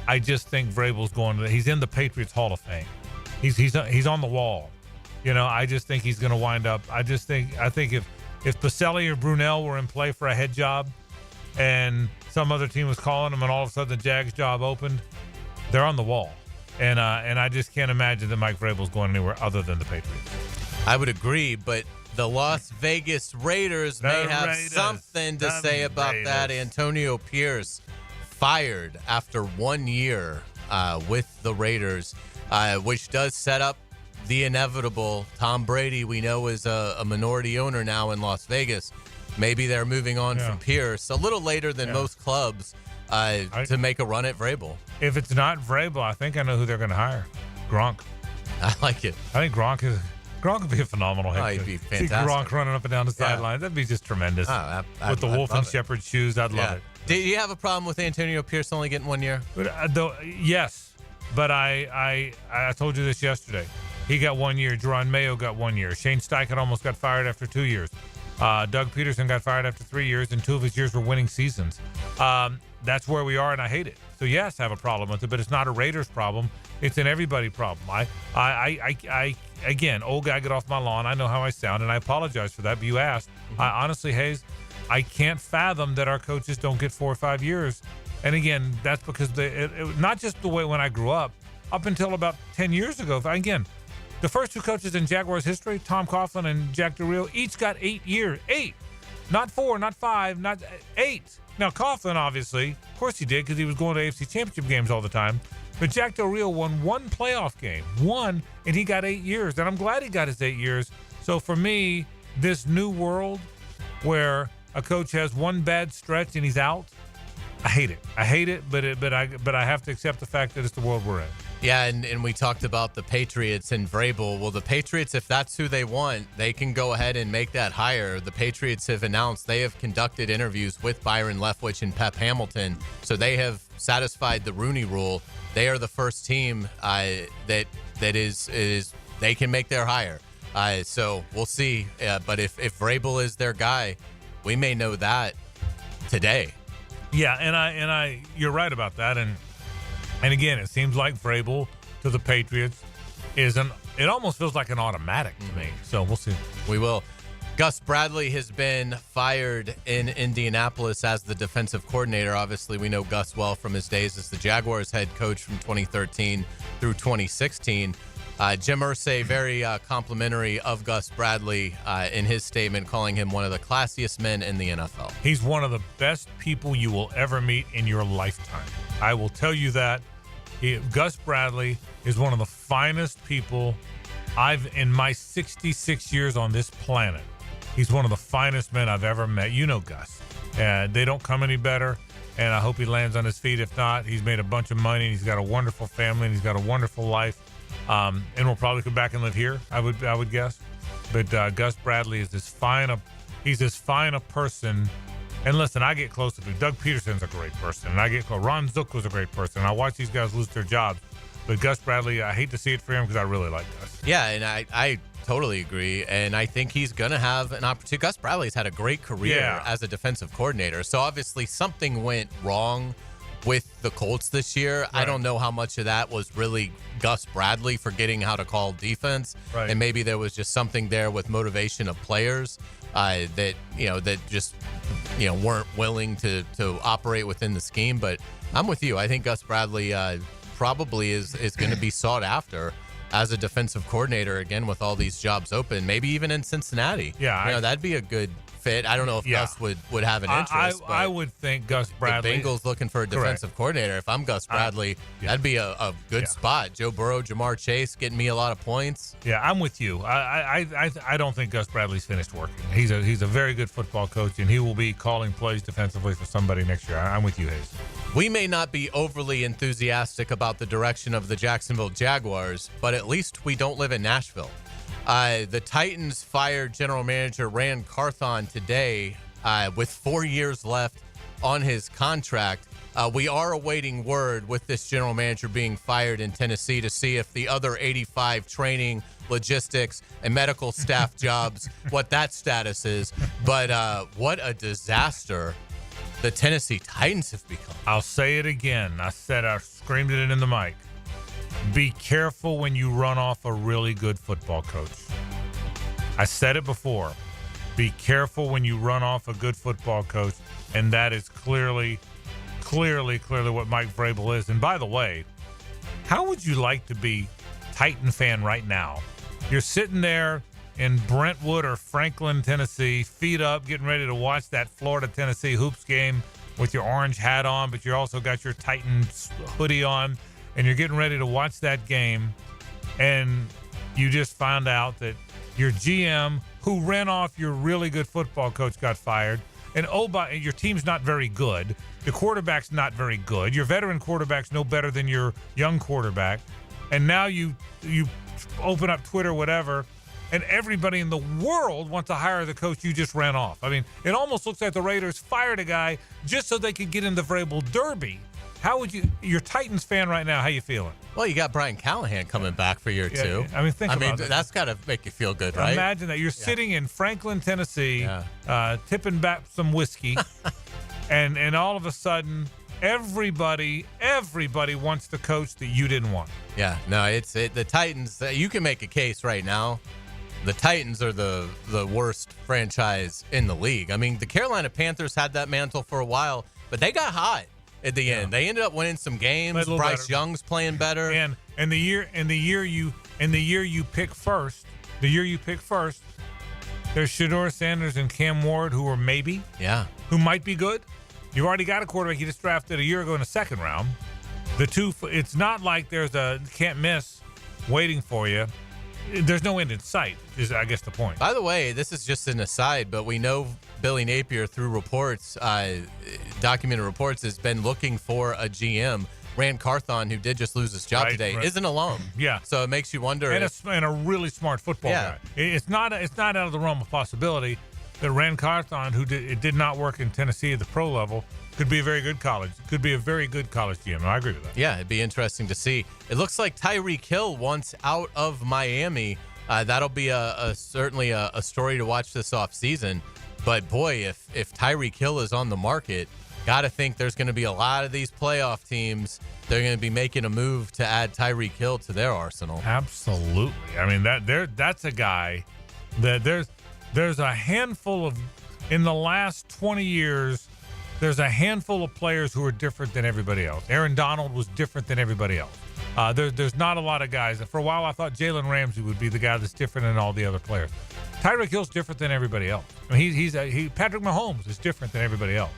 I just think Vrabel's he's in the Patriots Hall of Fame. He's on the wall. You know, I just think he's going to wind up. I think if Pacelli or Brunell were in play for a head job and some other team was calling them and all of a sudden the Jags job opened, they're on the wall. And I just can't imagine that Mike Vrabel's going anywhere other than the Patriots. I would agree, but the Las Vegas Raiders may have something to say about that. Antonio Pierce fired after 1 year with the Raiders, which does set up the inevitable. Tom Brady, we know, is a minority owner now in Las Vegas. Maybe they're moving on from Pierce a little later than most clubs to make a run at Vrabel. If it's not Vrabel, I think I know who they're going to hire. Gronk. I like it. I think Gronk would be a phenomenal head coach. He'd be fantastic. See Gronk running up and down the sidelines. That'd be just tremendous. With the wolf and shepherd shoes, I'd love it. Do you have a problem with Antonio Pierce only getting 1 year? Yes, but I told you this yesterday. He got 1 year. Jerron Mayo got 1 year. Shane Steichen almost got fired after 2 years. Doug Peterson got fired after 3 years, and 2 of his years were winning seasons. That's where we are, and I hate it. So yes, I have a problem with it, but it's not a Raiders problem. It's an everybody problem. I again, old guy, get off my lawn. I know how I sound, and I apologize for that. But you asked. Honestly, Hays, I can't fathom that our coaches don't get 4 or 5 years. And again, that's because not just the way when I grew up until about 10 years ago. Again, the first 2 coaches in Jaguars history, Tom Coughlin and Jack Del Rio, each got 8 years. 8. Not 4, not 5, not 8. Now, Coughlin, obviously, of course he did because he was going to AFC Championship games all the time. But Jack Del Rio won 1 playoff game. 1, and he got 8 years. And I'm glad he got his 8 years. So for me, this new world where a coach has 1 bad stretch and he's out, I hate it. I hate it, but I have to accept the fact that it's the world we're in. Yeah, and we talked about the Patriots and Vrabel. Well, the Patriots, if that's who they want, they can go ahead and make that hire. The Patriots have announced they have conducted interviews with Byron Leftwich and Pep Hamilton, so they have satisfied the Rooney Rule. They are the first team that is they can make their hire. So we'll see. But if Vrabel is their guy, we may know that today. Yeah, and I you're right about that. And again, it seems like Vrabel to the Patriots it almost feels like an automatic to me. So we'll see. We will. Gus Bradley has been fired in Indianapolis as the defensive coordinator. Obviously, we know Gus well from his days as the Jaguars head coach from 2013 through 2016. Jim Irsay, very complimentary of Gus Bradley in his statement, calling him one of the classiest men in the NFL. He's one of the best people you will ever meet in your lifetime. I will tell you that. Gus Bradley is one of the finest people in my 66 years on this planet. He's one of the finest men I've ever met. You know Gus. They don't come any better, and I hope he lands on his feet. If not, he's made a bunch of money, and he's got a wonderful family, and he's got a wonderful life. And we'll probably come back and live here, I would guess. But Gus Bradley is as fine a person. And listen, I get close to him. Doug Peterson's a great person, and I get close. Ron Zook was a great person. And I watch these guys lose their jobs. But Gus Bradley, I hate to see it for him because I really like Gus. Yeah, and I totally agree. And I think he's going to have an opportunity. Gus Bradley's had a great career as a defensive coordinator. So obviously something went wrong with the Colts this year. Right. I don't know how much of that was really Gus Bradley forgetting how to call defense. Right. And maybe there was just something there with motivation of players that just weren't willing to operate within the scheme. But I'm with you. I think Gus Bradley probably is going to be sought after as a defensive coordinator again with all these jobs open. Maybe even in Cincinnati. Yeah, that'd be a good fit. I don't know if Gus would have an interest. I would think Gus Bradley. The Bengals looking for a defensive coordinator. If I'm Gus Bradley, that'd be a good spot. Joe Burrow, Jamar Chase getting me a lot of points. Yeah, I'm with you. I don't think Gus Bradley's finished working. He's a very good football coach, and he will be calling plays defensively for somebody next year. I'm with you, Hays. We may not be overly enthusiastic about the direction of the Jacksonville Jaguars, but at least we don't live in Nashville. The Titans fired general manager Rand Carthon today with 4 years left on his contract. We are awaiting word with this general manager being fired in Tennessee to see if the other 85 training, logistics, and medical staff jobs, what that status is. But what a disaster the Tennessee Titans have become. I'll say it again. I screamed it in the mic. Be careful when you run off a really good football coach. I said it before. Be careful when you run off a good football coach, and that is clearly what Mike Vrabel is. And by the way, how would you like to be Titan fan right now? You're sitting there in Brentwood or Franklin, Tennessee, feet up, getting ready to watch that Florida-Tennessee hoops game with your orange hat on, but you also got your Titans hoodie on, and you're getting ready to watch that game, and you just found out that your GM, who ran off your really good football coach, got fired, and your team's not very good. The quarterback's not very good. Your veteran quarterback's no better than your young quarterback, and now you open up Twitter, whatever, and everybody in the world wants to hire the coach you just ran off. I mean, it almost looks like the Raiders fired a guy just so they could get in the Vrabel Derby. How would you're a Titans fan right now, how you feeling? Well, you got Brian Callahan coming back for year two. I mean, think about that. That's got to make you feel good, right? Imagine that. You're sitting in Franklin, Tennessee, tipping back some whiskey, and all of a sudden, everybody wants the coach that you didn't want. Yeah, no, the Titans, you can make a case right now. The Titans are the worst franchise in the league. I mean, the Carolina Panthers had that mantle for a while, but they got hot at the end. They ended up winning some games. Bryce Young's playing better. And the year you pick first, there's Shedeur Sanders and Cam Ward who are who might be good. You already got a quarterback you just drafted a year ago in the second round. It's not like there's a can't miss waiting for you. There's no end in sight, is I guess the point. By the way, this is just an aside, but we know Billy Napier, through reports, documented reports, has been looking for a GM. Rand Carthon, who did just lose his job today, is an alum. Yeah. So it makes you wonder. And a really smart football guy. It's not out of the realm of possibility that Rand Carthon, it did not work in Tennessee at the pro level, could be a very good college GM. I agree with that. Yeah, it'd be interesting to see. It looks like Tyreek Hill wants out of Miami. That'll be certainly a story to watch this offseason. But boy, if Tyreek Hill is on the market, got to think there's going to be a lot of these playoff teams. They're going to be making a move to add Tyreek Hill to their arsenal. Absolutely. I mean, that's a guy that there's a handful of, in the last 20 years, there's a handful of players who are different than everybody else. Aaron Donald was different than everybody else. There's not a lot of guys. For a while, I thought Jalen Ramsey would be the guy that's different than all the other players. Tyreek Hill's different than everybody else. I mean, Patrick Mahomes is different than everybody else.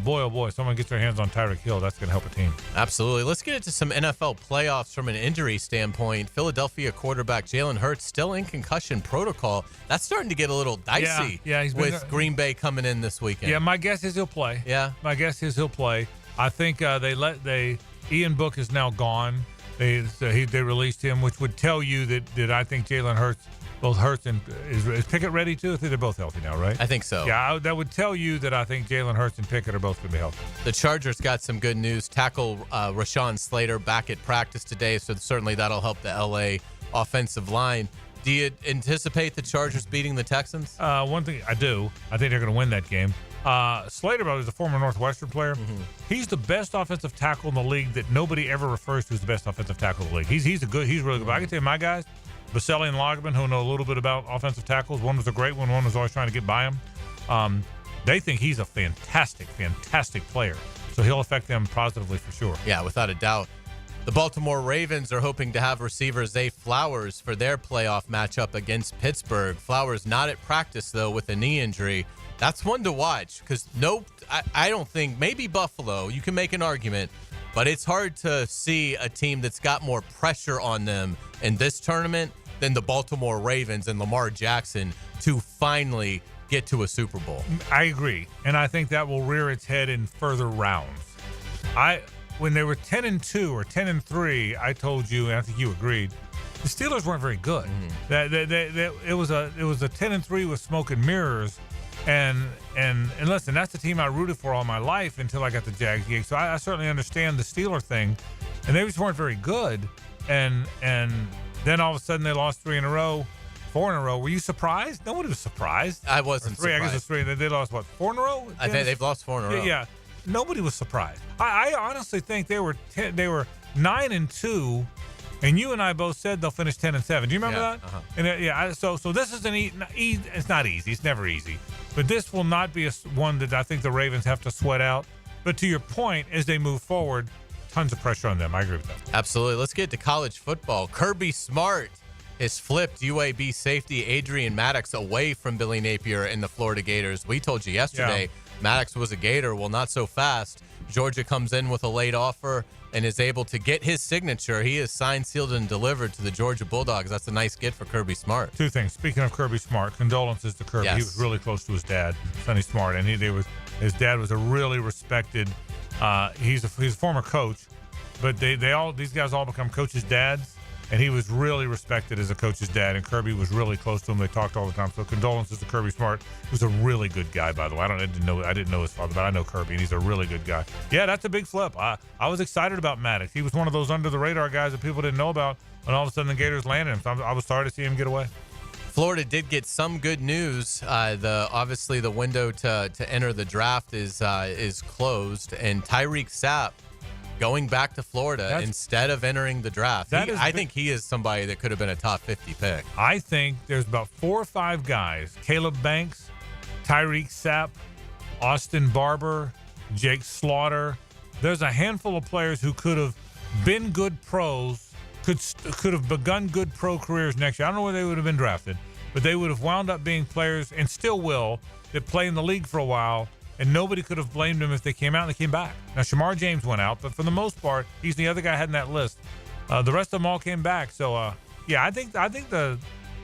Boy, oh boy, someone gets their hands on Tyreek Hill, that's going to help a team. Absolutely. Let's get into some NFL playoffs from an injury standpoint. Philadelphia quarterback Jalen Hurts still in concussion protocol. That's starting to get a little dicey with Green Bay coming in this weekend. Yeah, my guess is he'll play. My guess is he'll play. I think Ian Book is now gone. They released him, which would tell you that I think Jalen Hurts, both Hurts and is Pickett ready too? I think they're both healthy now, right? I think so. Yeah, that would tell you that I think Jalen Hurts and Pickett are both going to be healthy. The Chargers got some good news. Tackle Rashawn Slater back at practice today, so certainly that'll help the LA offensive line. Do you anticipate the Chargers beating the Texans? One thing I do. I think they're going to win that game. Slater, brother, is a former Northwestern player. He's the best offensive tackle in the league that nobody ever refers to as the best offensive tackle in the league. He's really good. But I can tell you, my guys, Baselli and Lagerman, who know a little bit about offensive tackles, one was a great one was always trying to get by him. They think he's a fantastic player. So he'll affect them positively for sure. Yeah, without a doubt. The Baltimore Ravens are hoping to have receiver Zay Flowers for their playoff matchup against Pittsburgh. Flowers not at practice, though, with a knee injury. That's one to watch because I don't think, maybe Buffalo, you can make an argument, but it's hard to see a team that's got more pressure on them in this tournament than the Baltimore Ravens and Lamar Jackson to finally get to a Super Bowl. I agree, and I think that will rear its head in further rounds. When they were 10-2 or 10-3, I told you, and I think you agreed, the Steelers weren't very good. It was a 10-3 with smoke and mirrors, and listen, that's the team I rooted for all my life until I got the Jags gig. So I certainly understand the Steeler thing, and they just weren't very good. And then all of a sudden they lost 4 in a row. Were you surprised? Nobody was surprised. I wasn't surprised. I guess it's 3. They lost, 4 in a row? I think they've lost 4 in a row. Yeah. Nobody was surprised. I honestly think they were 9-2, and you and I both said they'll finish 10-7. Do you remember that? And so this is it's not easy. It's never easy, but this will not be one that I think the Ravens have to sweat out. But to your point, as they move forward, tons of pressure on them. I agree with that. Absolutely. Let's get to college football. Kirby Smart has flipped UAB safety Adrian Maddox away from Billy Napier and the Florida Gators. We told you yesterday Maddox was a Gator. Well, not so fast. Georgia comes in with a late offer and is able to get his signature. He is signed, sealed, and delivered to the Georgia Bulldogs. That's a nice get for Kirby Smart. 2 things. Speaking of Kirby Smart, condolences to Kirby. Yes. He was really close to his dad, Sonny Smart, and his dad was a really respected. He's a former coach, but these guys all become coaches' dads. And he was really respected as a coach's dad, and Kirby was really close to him. They talked all the time. So condolences to Kirby Smart, who's a really good guy, by the way. I didn't know his father, but I know Kirby, and he's a really good guy. Yeah, that's a big flip. I was excited about Maddox. He was one of those under the radar guys that people didn't know about, and all of a sudden the Gators landed him. So I was sorry to see him get away. Florida did get some good news. Obviously the window to enter the draft is closed, and Tyreek Sapp going back to Florida instead of entering the draft. I think he is somebody that could have been a top 50 pick. I think there's about 4 or 5 guys: Caleb Banks, Tyreek Sapp, Austin Barber, Jake Slaughter. There's a handful of players who could have been good pros, could have begun good pro careers next year. I don't know where they would have been drafted, but they would have wound up being players, and still will, that play in the league for a while. And nobody could have blamed him if they came out and they came back. Now, Shamar James went out, but for the most part, he's the other guy I had in that list. The rest of them all came back. So, I think the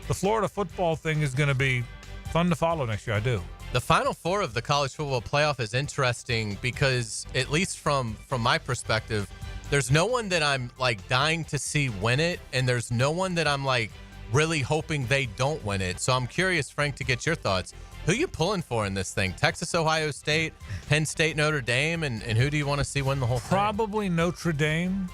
Florida football thing is going to be fun to follow next year. I do. The Final Four of the college football playoff is interesting because, at least from my perspective, there's no one that I'm like dying to see win it, and there's no one that I'm like really hoping they don't win it. So I'm curious, Frank, to get your thoughts. Who are you pulling for in this thing? Texas, Ohio State, Penn State, Notre Dame, and who do you want to see win the whole thing? Probably Notre Dame.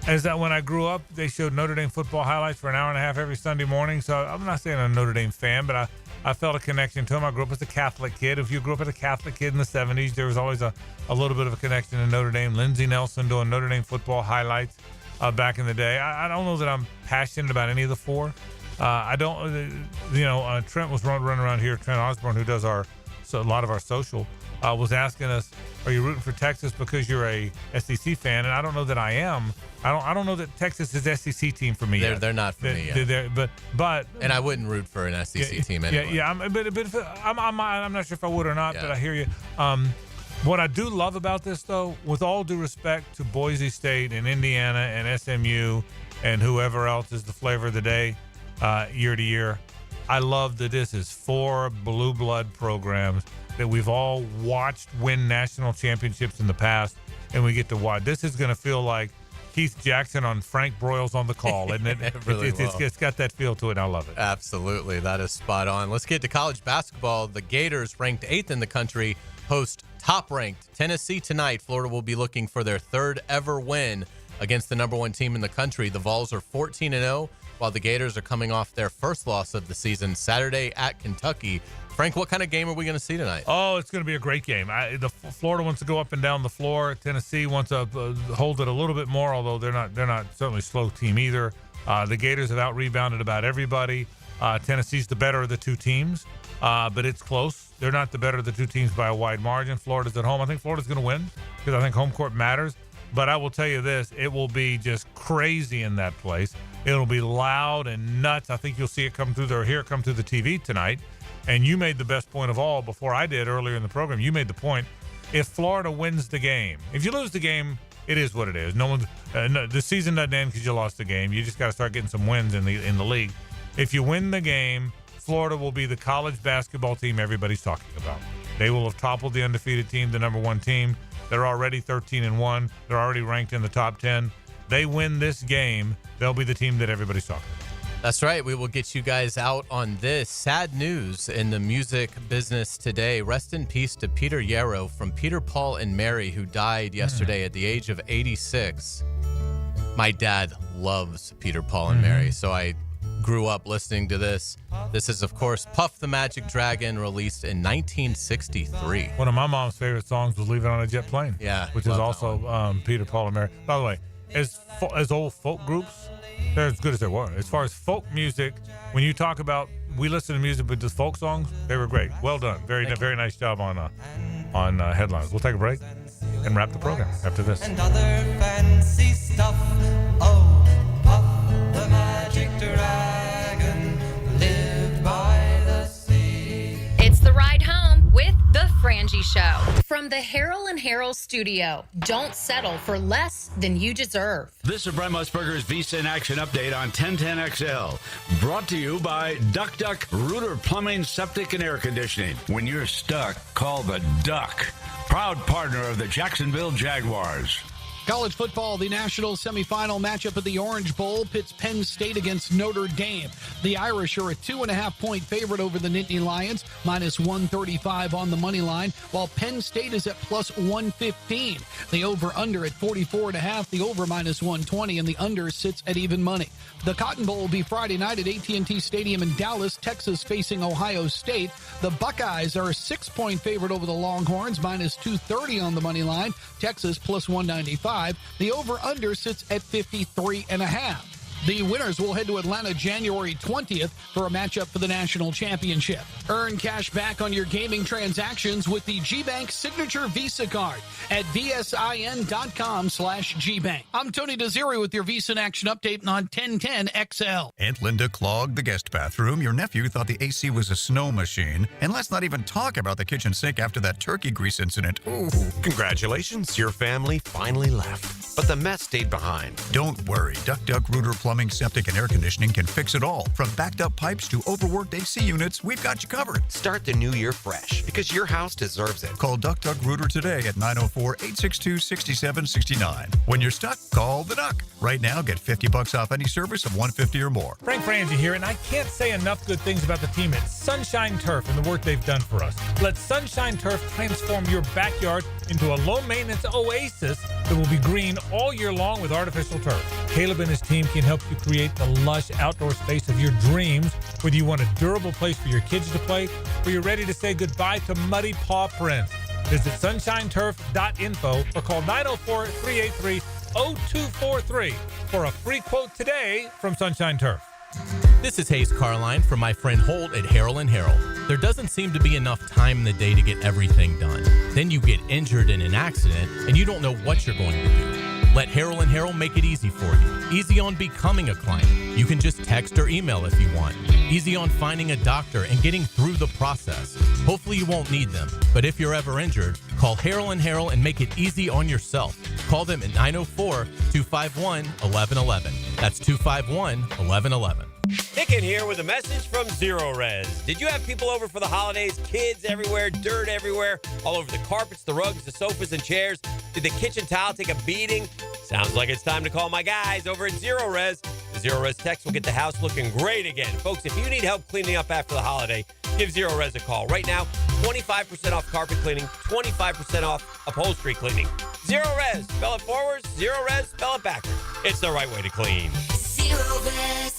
As that when I grew up, they showed Notre Dame football highlights for an hour and a half every Sunday morning. So I'm not saying I'm a Notre Dame fan, but I felt a connection to them. I grew up as a Catholic kid. If you grew up as a Catholic kid in the 70s, there was always a little bit of a connection to Notre Dame. Lindsey Nelson doing Notre Dame football highlights back in the day. I don't know that I'm passionate about any of the 4. I don't, Trent was running around here. Trent Osborne, who does a lot of our social, was asking us, "Are you rooting for Texas because you're a SEC fan?" And I don't know that I am. I don't know that Texas is SEC team for me. They're not for me yet. But and I wouldn't root for an SEC team anyway. Yeah. I'm not sure if I would or not, but I hear you. What I do love about this, though, with all due respect to Boise State and Indiana and SMU and whoever else is the flavor of the day. Year to year, I love that this is 4 blue blood programs that we've all watched win national championships in the past, and we get to watch. This is going to feel like Keith Jackson on Frank Broyles on the call, isn't it? It's got that feel to it, and I love it. Absolutely. That is spot on. Let's get to college basketball. The Gators, ranked 8th in the country, host top-ranked Tennessee tonight. Florida will be looking for their 3rd ever win against the number 1 team in the country. The Vols are 14-0. while the Gators are coming off their first loss of the season Saturday at Kentucky. Frank, what kind of game are we going to see tonight? Oh, it's going to be a great game. Florida wants to go up and down the floor. Tennessee wants to hold it a little bit more, although they're not certainly a slow team either. The Gators have out-rebounded about everybody. Tennessee's the better of the two teams, but it's close. They're not the better of the two teams by a wide margin. Florida's at home. I think Florida's going to win because I think home court matters. But I will tell you this, it will be just crazy in that place. It'll be loud and nuts. I think you'll see it come through the TV tonight. And you made the best point of all before I did earlier in the program. You made the point. If Florida wins the game, if you lose the game, it is what it is. The season doesn't end because you lost the game. You just got to start getting some wins in the league. If you win the game, Florida will be the college basketball team everybody's talking about. They will have toppled the undefeated team, the number one team. They're already 13-1. They're already ranked in the top 10. They win this game, they'll be the team that everybody's talking about. That's right. We will get you guys out on this. Sad news in the music business today. Rest in peace to Peter Yarrow from Peter, Paul, and Mary, who died yesterday at the age of 86. My dad loves Peter, Paul, and Mary, so I grew up listening to this. This is, of course, Puff the Magic Dragon, released in 1963. One of my mom's favorite songs was Leave It on a Jet Plane. Yeah. Which is also Peter, Paul, and Mary. By the way, as old folk groups, they're as good as they were. As far as folk music, when you talk about, we listen to music with just folk songs, they were great. Well done. Very nice job on headlines. We'll take a break and wrap the program after this. And other fancy stuff. Oh, Puff the Magic Dragon lived by the sea. It's the ride home with the Frangie Show from the Harold and Harold studio. Don't settle for less than you deserve. This is Brent Musburger's Visa in Action update on 1010XL. Brought to you by Duck Duck Rooter Plumbing, Septic, and Air Conditioning. When you're stuck, call the Duck. Proud partner of the Jacksonville Jaguars. College football, the national semifinal matchup at the Orange Bowl pits Penn State against Notre Dame. The Irish are a 2.5-point favorite over the Nittany Lions, minus 135 on the money line, while Penn State is at plus 115. The over-under at 44.5, the over minus 120, and the under sits at even money. The Cotton Bowl will be Friday night at AT&T Stadium in Dallas, Texas facing Ohio State. The Buckeyes are a 6-point favorite over the Longhorns, minus 230 on the money line. Texas plus 195. The over-under sits at 53.5. The winners will head to Atlanta January 20th for a matchup for the national championship. Earn cash back on your gaming transactions with the GBank Signature Visa Card at vsin.com/GBank. I'm Tony Desiri with your Visa in Action update on 1010XL. Aunt Linda clogged the guest bathroom. Your nephew thought the AC was a snow machine. And let's not even talk about the kitchen sink after that turkey grease incident. Ooh. Congratulations, your family finally left. But the mess stayed behind. Don't worry. Duck Duck Rooter Plumbing, Septic, and Air Conditioning can fix it all. From backed up pipes to overworked AC units, we've got you covered. Start the new year fresh, because your house deserves it. Call Duck Duck Rooter today at 904-862-6769. When you're stuck, call the Duck. Right now, get $50 off any service of $150 or more. Frank Frangie here, and I can't say enough good things about the team at Sunshine Turf and the work they've done for us. Let Sunshine Turf transform your backyard into a low-maintenance oasis that will be green all year long with artificial turf. Caleb and his team can help you create the lush outdoor space of your dreams, whether you want a durable place for your kids to play or you're ready to say goodbye to muddy paw prints. Visit sunshineturf.info or call 904-383-0243 for a free quote today from Sunshine Turf. This is Hays Carlyon from my friend Holt at Harold & Harold. There doesn't seem to be enough time in the day to get everything done. Then you get injured in an accident and you don't know what you're going to do. Let Harold & Harold make it easy for you. Easy on becoming a client. You can just text or email if you want. Easy on finding a doctor and getting through the process. Hopefully you won't need them, but if you're ever injured, call Harold & Harold and make it easy on yourself. Call them at 904-251-1111. That's 251-1111. Hicken here with a message from Zero Res. Did you have people over for the holidays? Kids everywhere, dirt everywhere, all over the carpets, the rugs, the sofas, and chairs. Did the kitchen tile take a beating? Sounds like it's time to call my guys over at Zero Res. The Zero Res techs will get the house looking great again. Folks, if you need help cleaning up after the holiday, give Zero Res a call. Right now, 25% off carpet cleaning, 25% off upholstery cleaning. Zero Res. Spell it forwards. Zero Res. Spell it backwards. It's the right way to clean. Zero Res.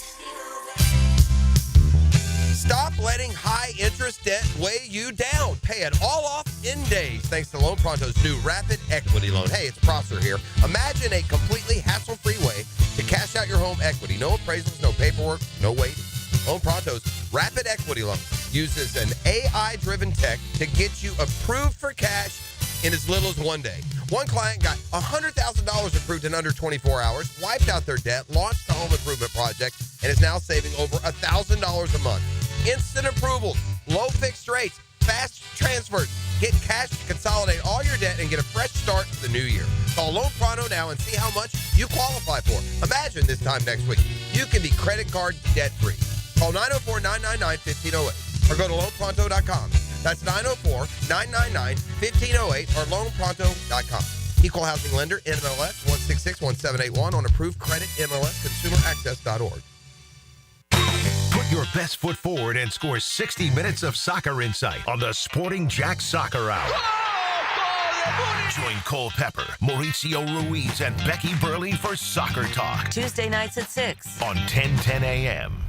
interest debt weigh you down. Pay it all off in days thanks to Loan Pronto's new Rapid Equity Loan. Hey, it's Prosser here. Imagine a completely hassle-free way to cash out your home equity. No appraisals, no paperwork, no waiting. Loan Pronto's Rapid Equity Loan uses an AI-driven tech to get you approved for cash in as little as one day. One client got $100,000 approved in under 24 hours, wiped out their debt, launched a home improvement project, and is now saving over $1,000 a month. Instant approvals, low fixed rates, fast transfers. Get cash to consolidate all your debt and get a fresh start for the new year. Call Loan Pronto now and see how much you qualify for. Imagine this time next week, you can be credit card debt-free. Call 904-999-1508 or go to loanpronto.com. That's 904-999-1508 or loanpronto.com. Equal housing lender, NMLS 1661781 on approved credit, MLS, consumeraccess.org. Put your best foot forward and score 60 minutes of soccer insight on the Sporting Jack Soccer Hour. Join Cole Pepper, Mauricio Ruiz, and Becky Burley for Soccer Talk. Tuesday nights at 6 on 1010 a.m.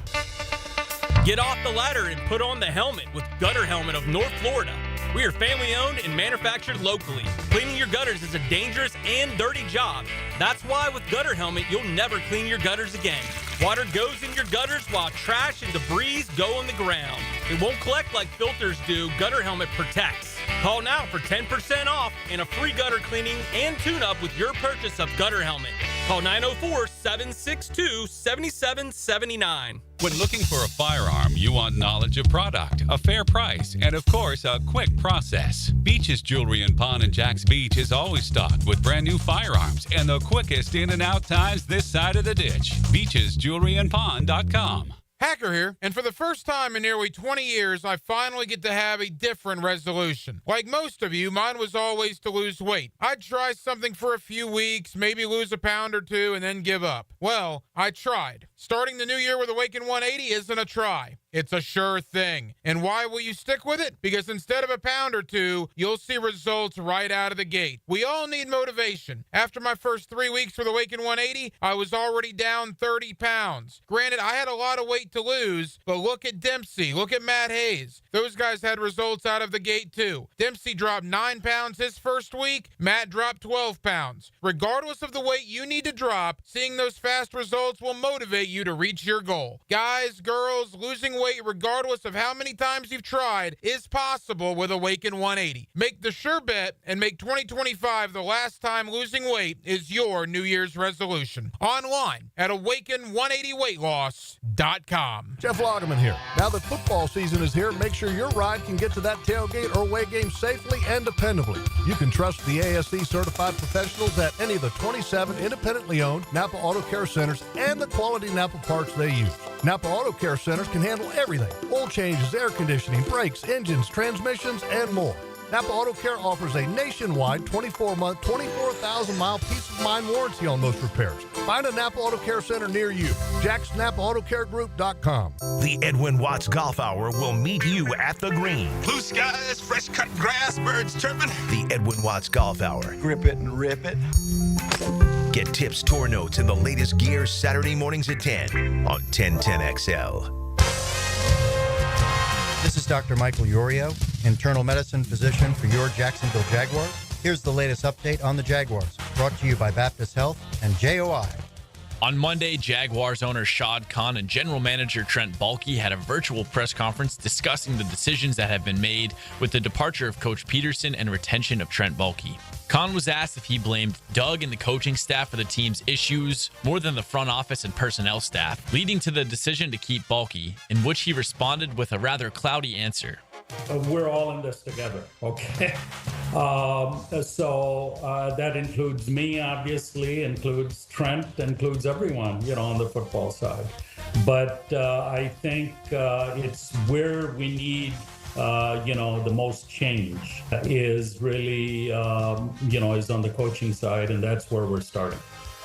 Get off the ladder and put on the helmet with Gutter Helmet of North Florida. We are family owned and manufactured locally. Cleaning your gutters is a dangerous and dirty job. That's why with Gutter Helmet, you'll never clean your gutters again. Water goes in your gutters while trash and debris go on the ground. It won't collect like filters do. Gutter Helmet protects. Call now for 10% off and a free gutter cleaning and tune-up with your purchase of Gutter Helmet. Call 904-762-7779. When looking for a firearm, you want knowledge of product, a fair price, and of course, a quick process. Beach's Jewelry and Pawn in Jax Beach is always stocked with brand new firearms and the quickest in and out times this side of the ditch. BeachesJewelryandPawn.com. Hacker here, and for the first time in nearly 20 years, I finally get to have a different resolution. Like most of you, mine was always to lose weight. I'd try something for a few weeks, maybe lose a pound or two, and then give up. Well, I tried. Starting the new year with Awaken 180 isn't a try. It's a sure thing. And why will you stick with it? Because instead of a pound or two, you'll see results right out of the gate. We all need motivation. After my first 3 weeks with Awaken 180, I was already down 30 pounds. Granted, I had a lot of weight to lose, but look at Dempsey, look at Matt Hays. Those guys had results out of the gate too. Dempsey dropped 9 pounds his first week, Matt dropped 12 pounds. Regardless of the weight you need to drop, seeing those fast results will motivate you to reach your goal. Guys, girls, losing weight regardless of how many times you've tried is possible with Awaken 180. Make the sure bet and make 2025 the last time losing weight is your New Year's resolution. Online at awaken180weightloss.com. Jeff Lagerman here. Now that football season is here, make sure your ride can get to that tailgate or away game safely and dependably. You can trust the ASC certified professionals at any of the 27 independently owned Napa Auto Care Centers and the quality Napa parts they use. Napa Auto Care Centers can handle everything: oil changes, air conditioning, brakes, engines, transmissions, and more. Napa Auto Care offers a nationwide 24-month, 24,000-mile peace of mind warranty on most repairs. Find a Napa Auto Care Center near you. JacksNapaAutoCareGroup.com. The Edwin Watts Golf Hour will meet you at the green. Blue skies, fresh cut grass, birds chirping. The Edwin Watts Golf Hour. Grip it and rip it. Get tips, tour notes, and the latest gear Saturday mornings at 10 on 1010XL. This is Dr. Michael Iorio, internal medicine physician for your Jacksonville Jaguars. Here's the latest update on the Jaguars, brought to you by Baptist Health and JOI. On Monday, Jaguars owner Shad Khan and general manager Trent Baalke had a virtual press conference discussing the decisions that have been made with the departure of Coach Peterson and retention of Trent Baalke. Khan was asked if he blamed Doug and the coaching staff for the team's issues more than the front office and personnel staff, leading to the decision to keep Baalke, in which he responded with a rather cloudy answer. We're all in this together, okay? So that includes me, obviously, includes Trent, includes everyone, on the football side. But I think it's where we need the most change is really, is on the coaching side, and that's where we're starting.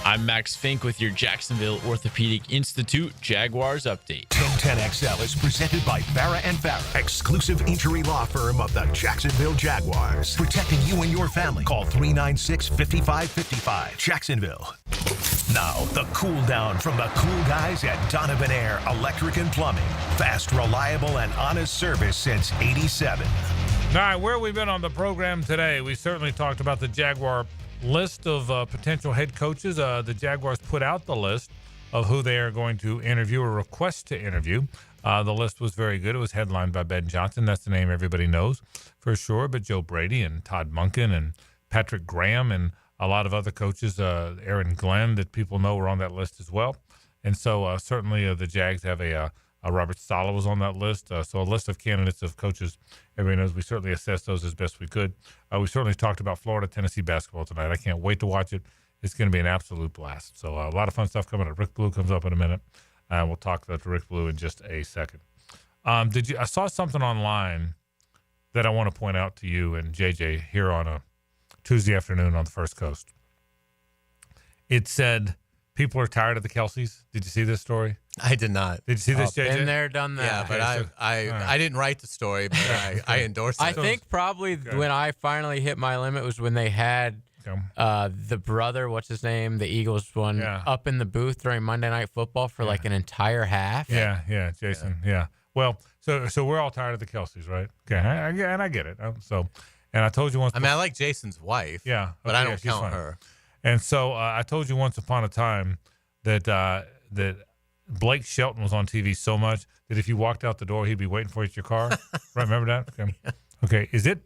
I'm Max Fink with your Jacksonville Orthopedic Institute Jaguars Update. 1010XL is presented by Farah & Farah, exclusive injury law firm of the Jacksonville Jaguars. Protecting you and your family. Call 396-5555. Jacksonville. Now, the cool down from the cool guys at Donovan Air Electric and Plumbing. Fast, reliable, and honest service since '87. All right, where we've been on the program today, we certainly talked about the Jaguar list of potential head coaches. The Jaguars put out the list of who they are going to interview or request to interview. The list was very good. It was headlined by Ben Johnson. That's the name everybody knows for sure. But Joe Brady and Todd Monken and Patrick Graham and a lot of other coaches, Aaron Glenn, that people know were on that list as well. And so certainly the Jags have a Robert Saleh was on that list. So a list of candidates of coaches. Everybody knows we certainly assessed those as best we could. We certainly talked about Florida-Tennessee basketball tonight. I can't wait to watch it. It's going to be an absolute blast. So a lot of fun stuff coming up. Rick Blue comes up in a minute. We'll talk to Rick Blue in just a second. I saw something online that I want to point out to you and JJ here on a Tuesday afternoon on the First Coast. It said people are tired of the Kelceys. Did you see this story? I did not. Did you see this, JJ? Been there, done that. Yeah, but I didn't write the story, but I endorsed it. I think probably when I finally hit my limit was when they had the brother, what's his name, the Eagles one, up in the booth during Monday Night Football for like an entire half. Yeah, Jason. Yeah. Well, so we're all tired of the Kelceys, right? Okay, and I get it. And I told you once. I mean, I like Jason's wife. Yeah, but I don't count her. And so I told you once upon a time that that Blake Shelton was on TV so much that if you walked out the door, he'd be waiting for you at your car. Right? Remember that? Okay. Okay. Is it?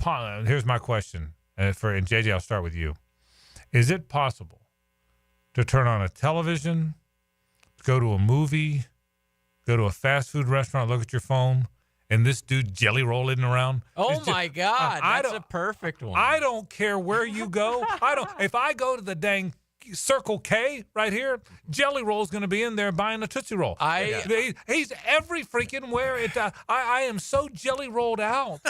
Here's my question. And JJ, I'll start with you. Is it possible to turn on a television, go to a movie, go to a fast food restaurant, look at your phone, and this dude Jelly Roll isn't around? Oh my God, that's a perfect one. I don't care where you go. If I go to the dang Circle K right here, Jelly Roll's going to be in there buying a Tootsie Roll. He's every freaking where. I am so Jelly Rolled out.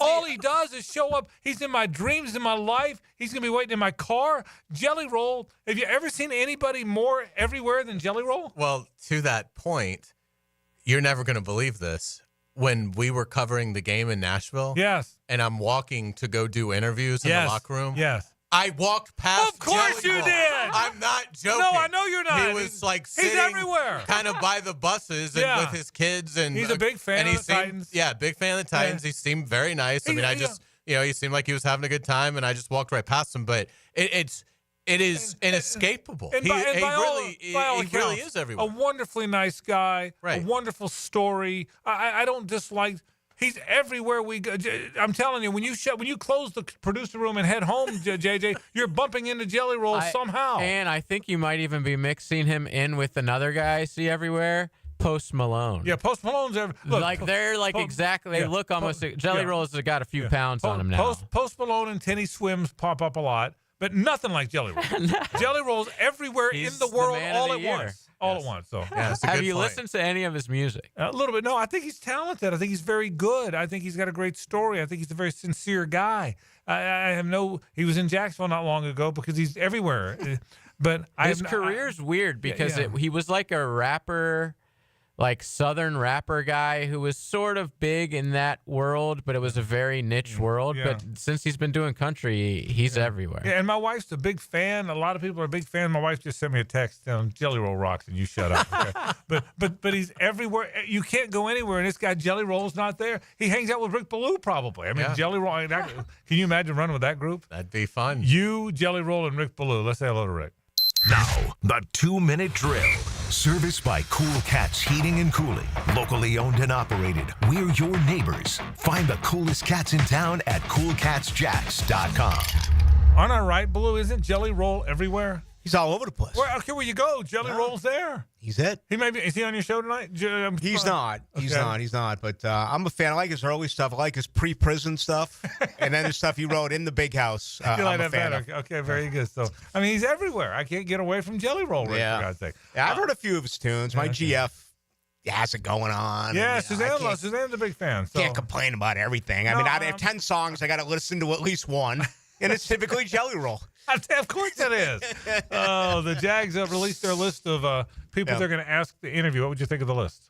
All he does is show up. He's in my dreams, in my life. He's going to be waiting in my car. Jelly Roll. Have you ever seen anybody more everywhere than Jelly Roll? Well, to that point, you're never going to believe this. When we were covering the game in Nashville, yes, and I'm walking to go do interviews in the locker room, yes, I walked past. Of course Jelly you Roll. did. I'm not joking. No, I know you're not. He was like sitting he's everywhere, kind of by the buses and with his kids, and he's a big fan of the Titans. Yeah, big fan of the Titans. He seemed very nice. He seemed like he was having a good time, and I just walked right past him. But it is inescapable. And he accounts, really is everywhere. A wonderfully nice guy, a wonderful story. I don't dislike. He's everywhere we go. I'm telling you, when you close the producer room and head home, JJ, you're bumping into Jelly Roll somehow. And I think you might even be mixing him in with another guy I see everywhere. Post Malone. Yeah, Post Malone's exactly. They look almost. Jelly Roll's got a few pounds on him now. Post Malone and Tenny Swims pop up a lot, but nothing like Jelly Roll. Jelly Roll's everywhere in the world all at once. All at once. So have you listened to any of his music? A little bit. No, I think he's talented. I think he's very good. I think he's got a great story. I think he's a very sincere guy. He was in Jacksonville not long ago because he's everywhere. But his career's weird because he was like a rapper, like Southern rapper guy who was sort of big in that world, but it was a very niche world. Yeah. But since he's been doing country, he's everywhere. Yeah, and my wife's a big fan. A lot of people are a big fan. My wife just sent me a text telling Jelly Roll rocks, and you shut up. Okay? but he's everywhere. You can't go anywhere, and this guy Jelly Roll's not there. He hangs out with Rick Ballou probably. I mean, Jelly Roll. Can you imagine running with that group? That'd be fun. You, Jelly Roll, and Rick Ballou. Let's say hello to Rick. Now, the 2-minute drill. Serviced by Cool Cats Heating and Cooling. Locally owned and operated. We're your neighbors. Find the coolest cats in town at coolcatsjacks.com. Aren't I right, Blue? Isn't Jelly Roll everywhere? He's all over the place. Where you go, Jelly Roll's there. He's it. Is he on your show tonight? He's not. He's not. But I'm a fan. I like his early stuff. I like his pre-prison stuff, and then the stuff he wrote in the Big House. You like I'm a that fan better? Okay, very good. So, I mean, he's everywhere. I can't get away from Jelly Roll, Rick, for God's sake. Yeah, I've heard a few of his tunes. My GF has it going on. Yeah, Suzanne's a big fan. So. Can't complain about everything. I mean, out of 10 songs, I got to listen to at least one, and it's typically Jelly Roll. Of course it is. The Jags have released their list of people they're going to ask to interview. What would you think of the list?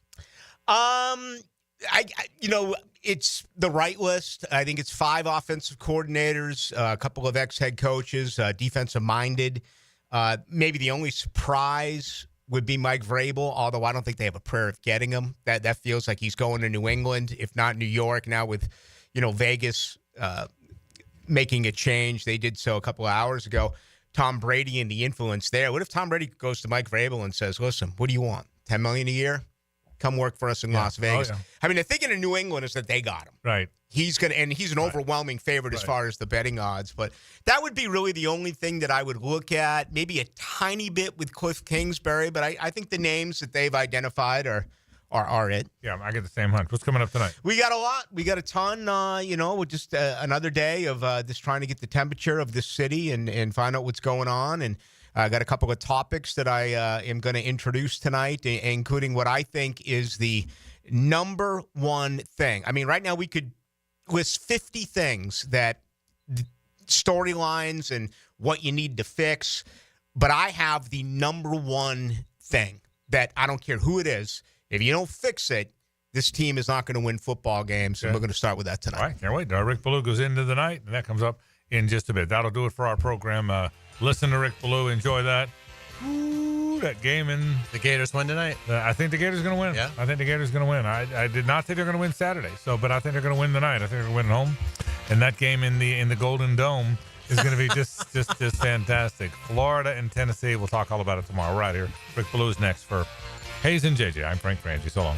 It's the right list. I think it's 5 offensive coordinators, a couple of ex-head coaches, defensive-minded. Maybe the only surprise would be Mike Vrabel, although I don't think they have a prayer of getting him. That feels like he's going to New England, if not New York. Now with, Vegas making a change. They did so a couple of hours ago. Tom Brady and the influence there. What if Tom Brady goes to Mike Vrabel and says, listen, what do you want? $10 million a year? Come work for us in Las Vegas. yeah. I mean, the thinking in New England is that they got him. Right. He's an overwhelming favorite as far as the betting odds. But that would be really the only thing that I would look at. Maybe a tiny bit with Cliff Kingsbury, but I think the names that they've identified are it. Yeah, I get the same hunch. What's coming up tonight? We got a lot. We got a ton, with just another day of just trying to get the temperature of this city and find out what's going on. And I got a couple of topics that I am going to introduce tonight, including what I think is the number one thing. I mean, right now we could list 50 things that storylines and what you need to fix, but I have the number one thing that I don't care who it is. If you don't fix it, this team is not going to win football games, and we're going to start with that tonight. All right, can't wait. Rick Ballou goes into the night, and that comes up in just a bit. That'll do it for our program. Listen to Rick Ballou. Enjoy that. Ooh, that game in the Gators win tonight. I think the Gators are going to win. Yeah, I think the Gators are going to win. I did not think they're going to win Saturday. But I think they're going to win tonight. I think they're going to win at home, and that game in the Golden Dome is going to be just fantastic. Florida and Tennessee. We'll talk all about it tomorrow right here. Rick Ballou is next for Hays and JJ. I'm Frank Frangie. So long.